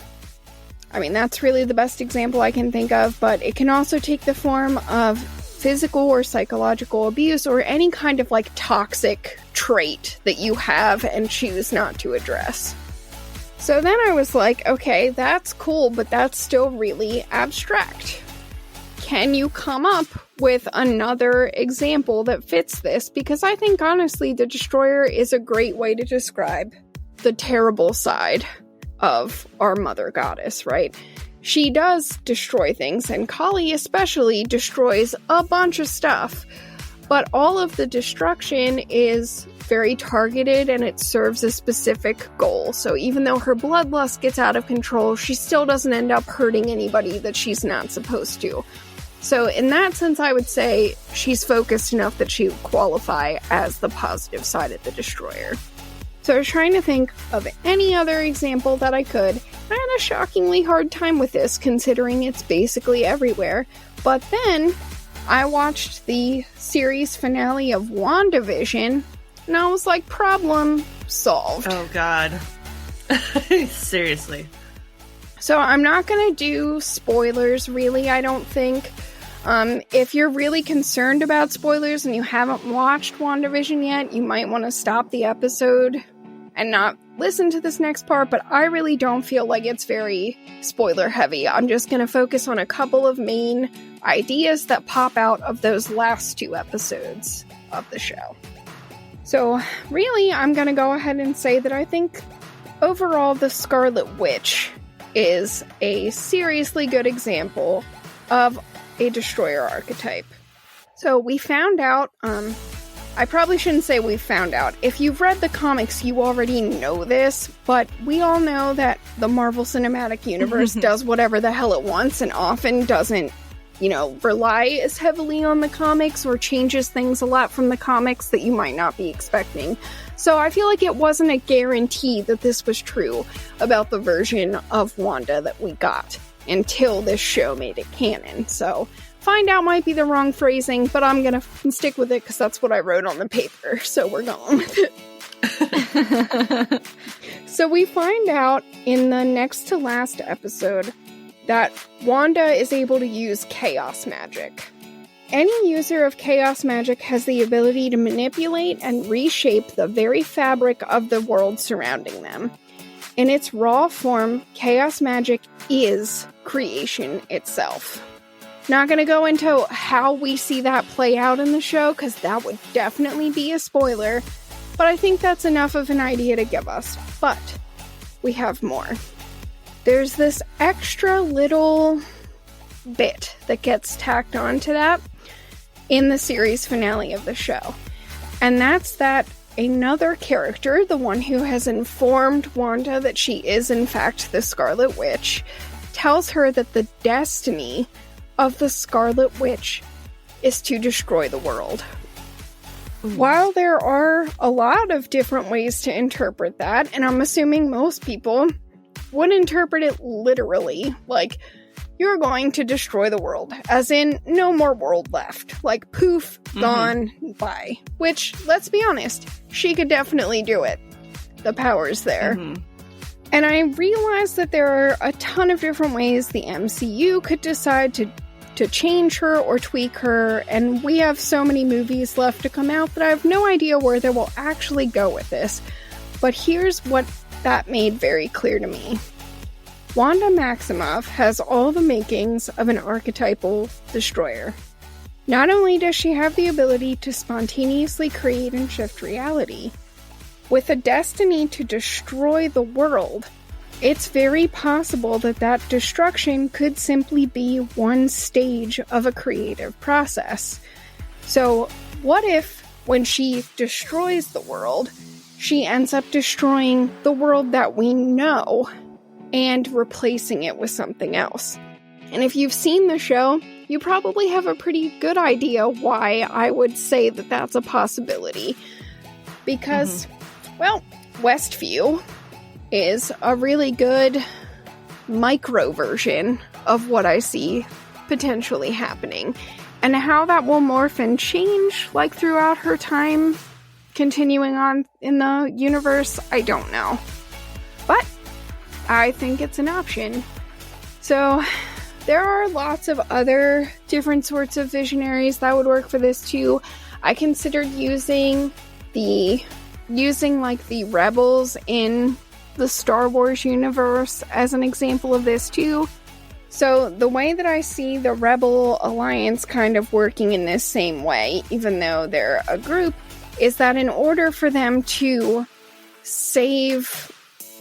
Speaker 1: I mean, that's really the best example I can think of, but it can also take the form of physical or psychological abuse or any kind of toxic trait that you have and choose not to address. So then I was like, okay, that's cool, but that's still really abstract. Can you come up with another example that fits this? Because I think, honestly, the Destroyer is a great way to describe the terrible side of our mother goddess, right? She does destroy things, and Kali especially destroys a bunch of stuff. But all of the destruction is very targeted and it serves a specific goal. So even though her bloodlust gets out of control, she still doesn't end up hurting anybody that she's not supposed to. So in that sense, I would say she's focused enough that she would qualify as the positive side of the Destroyer. So I was trying to think of any other example that I could. I had a shockingly hard time with this, considering it's basically everywhere. But then I watched the series finale of WandaVision, and I was like, problem solved.
Speaker 2: Oh, God. Seriously.
Speaker 1: So I'm not going to do spoilers, really, I don't think. If you're really concerned about spoilers and you haven't watched WandaVision yet, you might want to stop the episode and not listen to this next part, but I really don't feel like it's very spoiler heavy. I'm just going to focus on a couple of main ideas that pop out of those last 2 episodes of the show. So really, I'm going to go ahead and say that I think overall the Scarlet Witch is a seriously good example of a Destroyer archetype. So we found out, I probably shouldn't say we found out. If you've read the comics, you already know this, but we all know that the Marvel Cinematic Universe does whatever the hell it wants and often doesn't, rely as heavily on the comics or changes things a lot from the comics that you might not be expecting. So I feel like it wasn't a guarantee that this was true about the version of Wanda that we got until this show made it canon. So find out might be the wrong phrasing, but I'm gonna stick with it because that's what I wrote on the paper, so we're going with it. So we find out in the next to last episode that Wanda is able to use chaos magic. Any user of chaos magic has the ability to manipulate and reshape the very fabric of the world surrounding them. In its raw form, chaos magic is creation itself. Not going to go into how we see that play out in the show, because that would definitely be a spoiler, but I think that's enough of an idea to give us. But we have more. There's this extra little bit that gets tacked onto that in the series finale of the show. And that's that another character, the one who has informed Wanda that she is in fact the Scarlet Witch, tells her that the destiny of the Scarlet Witch is to destroy the world. While there are a lot of different ways to interpret that, and I'm assuming most people would interpret it literally, like, you're going to destroy the world, as in, no more world left. Like, poof, gone, bye. Which, let's be honest, she could definitely do it. The power's there. And I realize that there are a ton of different ways the MCU could decide to change her or tweak her, and we have so many movies left to come out that I have no idea where they will actually go with this. But here's what that made very clear to me. Wanda Maximoff has all the makings of an archetypal destroyer. Not only does she have the ability to spontaneously create and shift reality, with a destiny to destroy the world, it's very possible that that destruction could simply be one stage of a creative process. So, what if, when she destroys the world, she ends up destroying the world that we know and replacing it with something else? And if you've seen the show, you probably have a pretty good idea why I would say that that's a possibility. Because, well, Westview is a really good micro version of what I see potentially happening. And how that will morph and change, like, throughout her time continuing on in the universe, I don't know. But I think it's an option. So there are lots of other different sorts of visionaries that would work for this too. I considered using the rebels in the Star Wars universe as an example of this too. So the way that I see the Rebel Alliance kind of working in this same way, even though they're a group, is that in order for them to save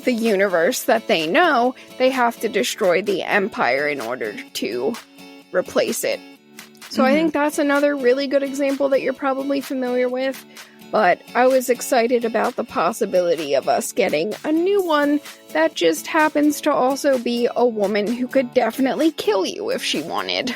Speaker 1: the universe that they know, they have to destroy the Empire in order to replace it. So I think that's another really good example that you're probably familiar with. But I was excited about the possibility of us getting a new one that just happens to also be a woman who could definitely kill you if she wanted.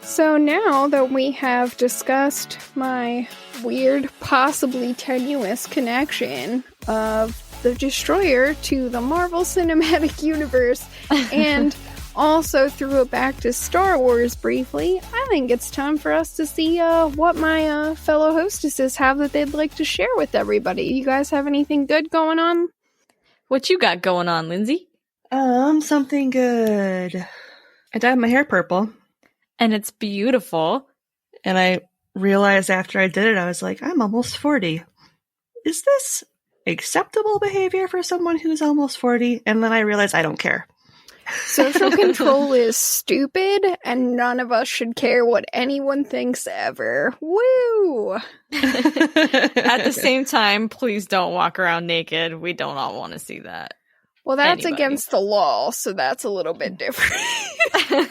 Speaker 1: So now that we have discussed my weird, possibly tenuous connection of the Destroyer to the Marvel Cinematic Universe and also threw it back to Star Wars briefly, I think it's time for us to see what my fellow hostesses have that they'd like to share with everybody. You guys have anything good going on?
Speaker 3: What you got going on, Lindsay?
Speaker 2: Something good. I dyed my hair purple.
Speaker 3: And it's beautiful.
Speaker 2: And I realized after I did it, I was like, I'm almost 40. Is this acceptable behavior for someone who's almost 40? And then I realized I don't care.
Speaker 1: Social control is stupid, and none of us should care what anyone thinks ever. Woo!
Speaker 3: At the same time, please don't walk around naked. We don't all want to see that.
Speaker 1: Well, that's against the law, so that's a little bit different.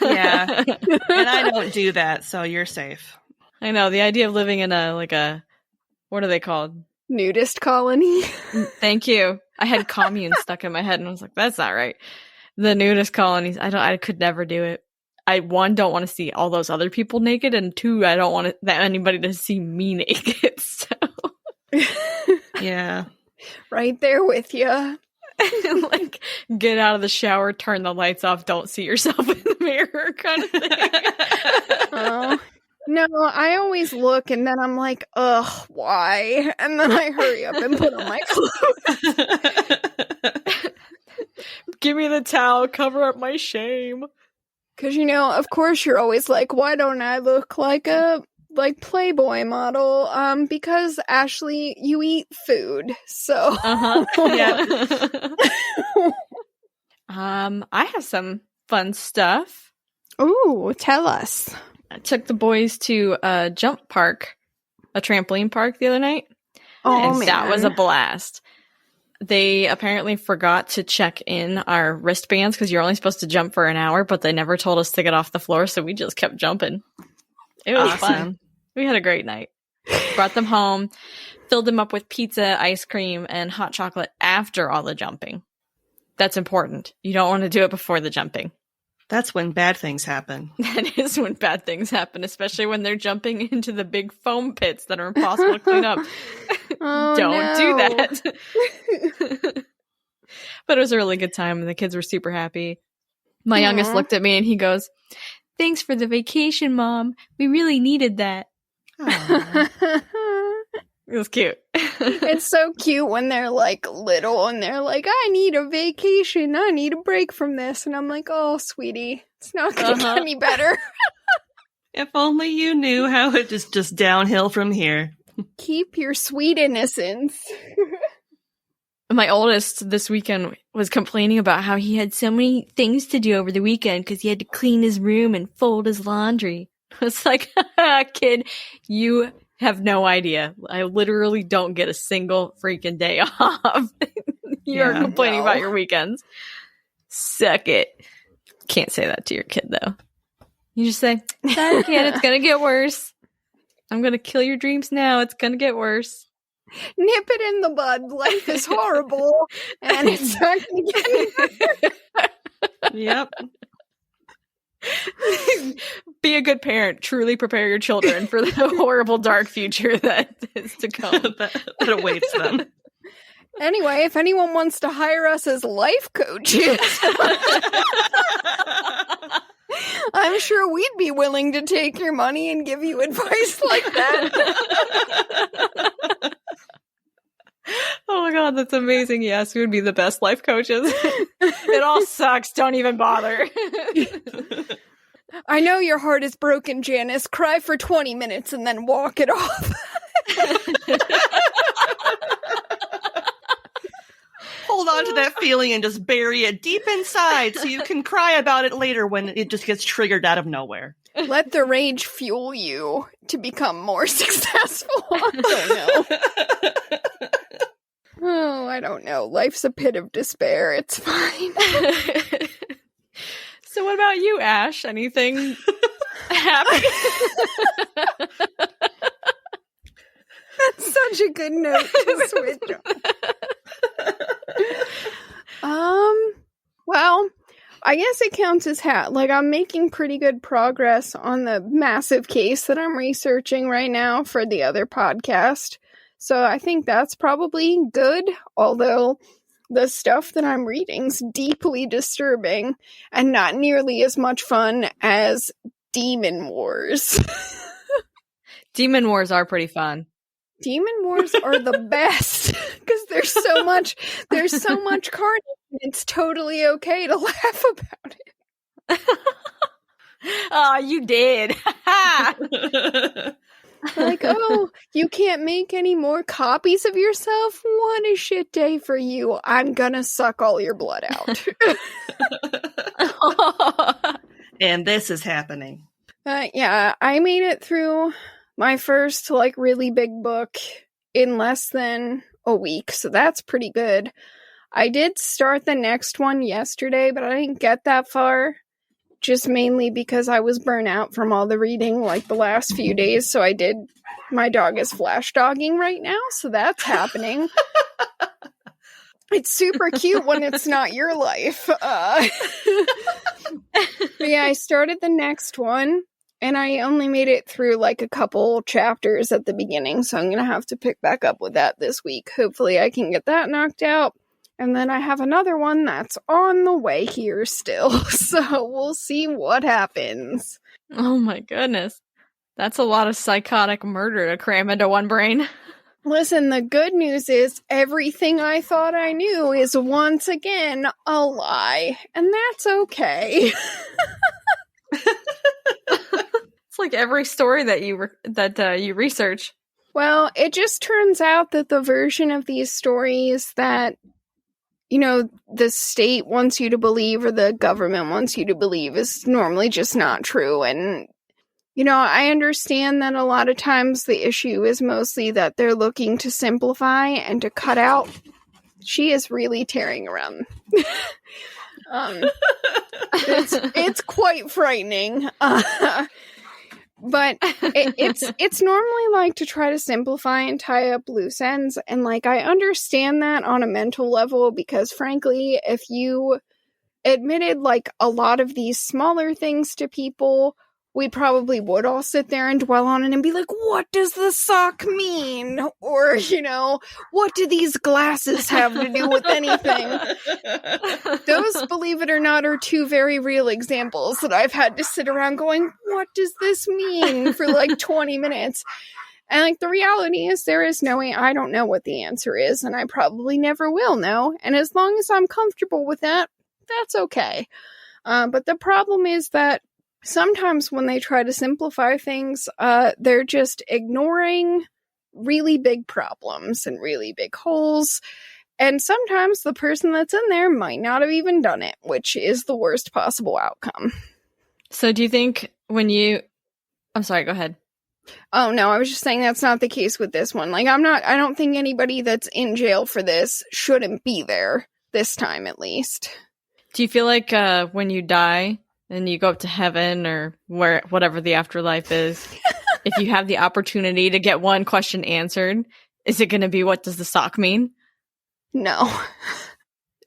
Speaker 2: Yeah. And I don't do that, so you're safe.
Speaker 3: I know, the idea of living in a what are they called?
Speaker 1: Nudist colony.
Speaker 3: Thank you. I had commune stuck in my head, and I was like, that's not right. The nudist colonies, I could never do it. I, one, don't want to see all those other people naked, and two, I don't want anybody to see me naked, so.
Speaker 2: Yeah.
Speaker 1: Right there with you.
Speaker 3: Like, get out of the shower, turn the lights off, don't see yourself in the mirror kind of thing.
Speaker 1: Oh. No, I always look and then I'm like, ugh, why? And then I hurry up and put on my clothes.
Speaker 3: Give me the towel, cover up my shame.
Speaker 1: Because, of course you're always like, why don't I look like a like Playboy model, because Ashley, you eat food, so
Speaker 3: Yeah. I have some fun stuff.
Speaker 1: Ooh, tell us.
Speaker 3: I took the boys to a jump park, a trampoline park the other night.
Speaker 1: Oh,
Speaker 3: and
Speaker 1: man.
Speaker 3: that was a blast. They apparently forgot to check in our wristbands because you're only supposed to jump for an hour, but they never told us to get off the floor, so we just kept jumping. It was fun. We had a great night. Brought them home, filled them up with pizza, ice cream, and hot chocolate after all the jumping. That's important. You don't want to do it before the jumping.
Speaker 2: That's when bad things happen.
Speaker 3: That is when bad things happen, especially when they're jumping into the big foam pits that are impossible to clean up. Don't do that. But it was a really good time, and the kids were super happy. My youngest looked at me, and he goes, "Thanks for the vacation, Mom. We really needed that." It was cute.
Speaker 1: It's so cute when they're like little and they're like, I need a vacation. I need a break from this. And I'm like, oh, sweetie, it's not going to get any better.
Speaker 2: If only you knew how it is just downhill from here.
Speaker 1: Keep your sweet innocence.
Speaker 3: My oldest this weekend was complaining about how he had so many things to do over the weekend because he had to clean his room and fold his laundry. It's like, kid, you have no idea. I literally don't get a single freaking day off. You're complaining about your weekends. Suck it. Can't say that to your kid, though. You just say, sorry, kid, it's going to get worse. I'm going to kill your dreams now. It's going to get worse.
Speaker 1: Nip it in the bud. Life is horrible. And it's not going to get any better.
Speaker 2: Yep.
Speaker 3: Be a good parent. Truly prepare your children for the horrible dark future that is to come.
Speaker 2: that awaits them.
Speaker 1: Anyway, if anyone wants to hire us as life coaches, I'm sure we'd be willing to take your money and give you advice like that.
Speaker 3: Oh my god, that's amazing. Yes, we would be the best life coaches. It all sucks. Don't even bother.
Speaker 1: I know your heart is broken, Janice. Cry for 20 minutes and then walk it off.
Speaker 2: Hold on to that feeling and just bury it deep inside so you can cry about it later when it just gets triggered out of nowhere.
Speaker 1: Let the rage fuel you to become more successful. Oh, no. Oh, I don't know. Life's a pit of despair. It's fine.
Speaker 3: So what about you, Ash? Anything happy?
Speaker 1: That's such a good note to switch on. Well, I guess it counts as like I'm making pretty good progress on the massive case that I'm researching right now for the other podcast. So I think that's probably good, although the stuff that I'm reading's deeply disturbing and not nearly as much fun as Demon Wars.
Speaker 3: Demon Wars are pretty fun.
Speaker 1: Demon Wars are the best because there's so much carnage and it's totally okay to laugh about it.
Speaker 3: Oh, you did.
Speaker 1: Like, oh, you can't make any more copies of yourself? What a shit day for you. I'm gonna suck all your blood out.
Speaker 2: And this is happening.
Speaker 1: Yeah, I made it through my first, like, really big book in less than a week, so that's pretty good. I did start the next one yesterday, but I didn't get that far. Just mainly because I was burnt out from all the reading, like, the last few days, so I did. My dog is flash dogging right now, so that's happening. It's super cute when it's not your life. But yeah, I started the next one, and I only made it through, like, a couple chapters at the beginning, so I'm gonna have to pick back up with that this week. Hopefully I can get that knocked out. And then I have another one that's on the way here still, so we'll see what happens.
Speaker 3: Oh my goodness. That's a lot of psychotic murder to cram into one brain.
Speaker 1: Listen, the good news is everything I thought I knew is once again a lie, and that's okay.
Speaker 3: It's like every story that you research.
Speaker 1: Well, it just turns out that the version of these stories that, you know, the state wants you to believe or the government wants you to believe is normally just not true. And, you know, I understand that a lot of times the issue is mostly that they're looking to simplify and to cut out. She is really tearing around. It's quite frightening. But it's normally like to try to simplify and tie up loose ends. And like, I understand that on a mental level, because frankly, if you admitted like a lot of these smaller things to people, we probably would all sit there and dwell on it and be like, what does the sock mean? Or, you know, what do these glasses have to do with anything? Those, believe it or not, are two very real examples that I've had to sit around going, what does this mean? For like 20 minutes. And like, the reality is there is no way, I don't know what the answer is, and I probably never will know. And as long as I'm comfortable with that, that's okay. But the problem is that sometimes when they try to simplify things, they're just ignoring really big problems and really big holes. And sometimes the person that's in there might not have even done it, which is the worst possible outcome.
Speaker 3: So do you think I'm sorry, go ahead.
Speaker 1: Oh, no, I was just saying that's not the case with this one. Like, I don't think anybody that's in jail for this shouldn't be there, this time at least.
Speaker 3: Do you feel like when you die and you go up to heaven or whatever the afterlife is, if you have the opportunity to get one question answered, is it going to be, what does the sock mean?
Speaker 1: No.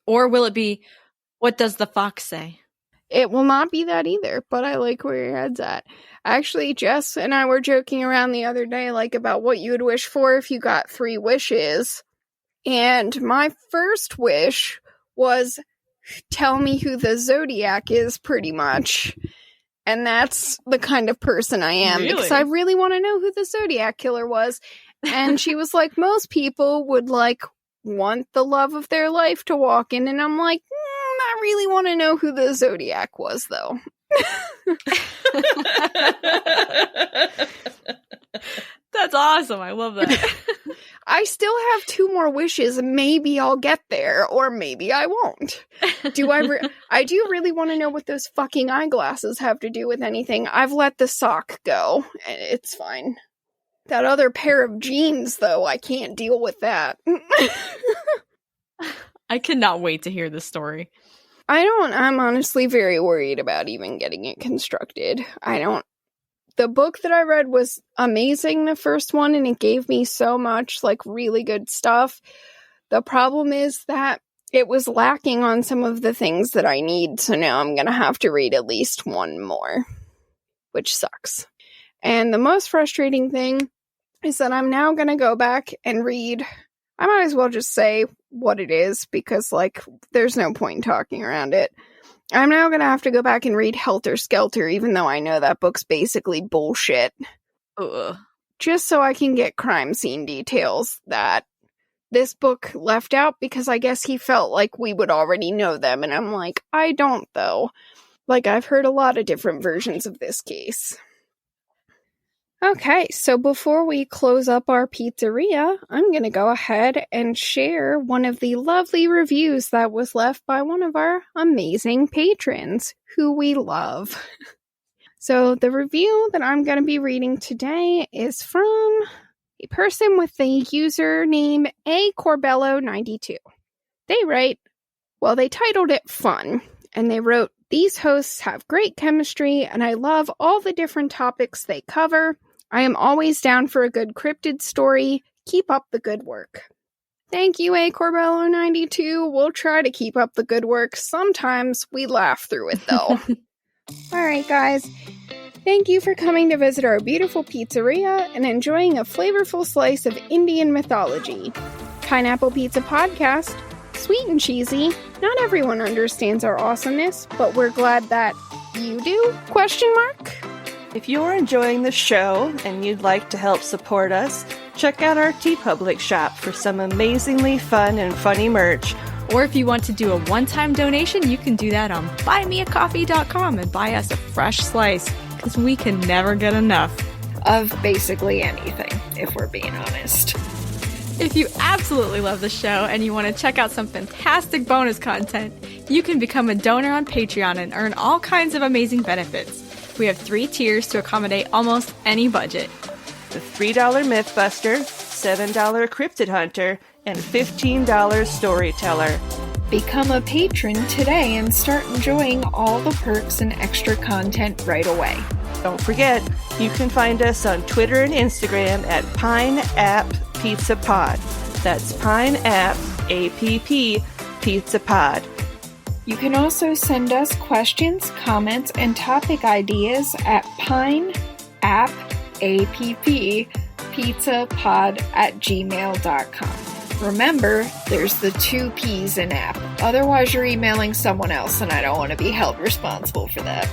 Speaker 3: Or will it be, what does the fox say?
Speaker 1: It will not be that either, but I like where your head's at. Actually, Jess and I were joking around the other day, like, about what you would wish for if you got 3 wishes. And my first wish was, tell me who the Zodiac is, pretty much. And that's the kind of person I am.
Speaker 3: Really?
Speaker 1: Because I really want to know who the Zodiac killer was. And she was like, most people would, like, want the love of their life to walk in. And I'm like, I really want to know who the Zodiac was, though.
Speaker 3: That's awesome. I love that.
Speaker 1: I still have 2 more wishes. Maybe I'll get there, or maybe I won't. I do really want to know what those fucking eyeglasses have to do with anything. I've let the sock go. It's fine. That other pair of jeans, though, I can't deal with that.
Speaker 3: I cannot wait to hear this story.
Speaker 1: I'm honestly very worried about even getting it constructed. The book that I read was amazing, the first one, and it gave me so much, like, really good stuff. The problem is that it was lacking on some of the things that I need, so now I'm gonna have to read at least 1 more, which sucks. And the most frustrating thing is that I'm now gonna go back and read, I might as well just say what it is, because, like, there's no point in talking around it. I'm now going to have to go back and read Helter Skelter, even though I know that book's basically bullshit.
Speaker 3: Ugh.
Speaker 1: Just so I can get crime scene details that this book left out, because I guess he felt like we would already know them, and I'm like, I don't, though. Like, I've heard a lot of different versions of this case. Okay, so before we close up our pizzeria, I'm going to go ahead and share one of the lovely reviews that was left by one of our amazing patrons, who we love. So the review that I'm going to be reading today is from a person with the username acorbello92. They write, well, they titled it Fun, and they wrote, these hosts have great chemistry, and I love all the different topics they cover. I am always down for a good cryptid story. Keep up the good work. Thank you, acorbello92. We'll try to keep up the good work. Sometimes we laugh through it, though. Alright, guys. Thank you for coming to visit our beautiful pizzeria and enjoying a flavorful slice of Indian mythology. Pineapple Pizza Podcast. Sweet and cheesy. Not everyone understands our awesomeness, but we're glad that you do? ?
Speaker 2: If you're enjoying the show and you'd like to help support us, check out our TeePublic shop for some amazingly fun and funny merch.
Speaker 3: Or if you want to do a one-time donation, you can do that on buymeacoffee.com and buy us a fresh slice. because we can never get enough.
Speaker 1: Of basically anything, if we're being honest.
Speaker 3: If you absolutely love the show and you want to check out some fantastic bonus content, you can become a donor on Patreon and earn all kinds of amazing benefits. We have 3 tiers to accommodate almost any budget.
Speaker 2: The $3 Mythbuster, $7 Cryptid Hunter, and $15 Storyteller.
Speaker 1: Become a patron today and start enjoying all the perks and extra content right away.
Speaker 2: Don't forget, you can find us on Twitter and Instagram at Pine App Pizza Pod. That's Pine App APP Pizza Pod.
Speaker 1: You can also send us questions, comments, and topic ideas at pineappizzapod@gmail.com. Remember, there's the 2 P's in app. Otherwise, you're emailing someone else, and I don't want to be held responsible for that.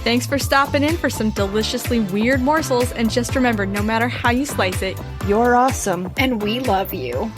Speaker 3: Thanks for stopping in for some deliciously weird morsels, and just remember, no matter how you slice it,
Speaker 2: you're awesome.
Speaker 1: And we love you.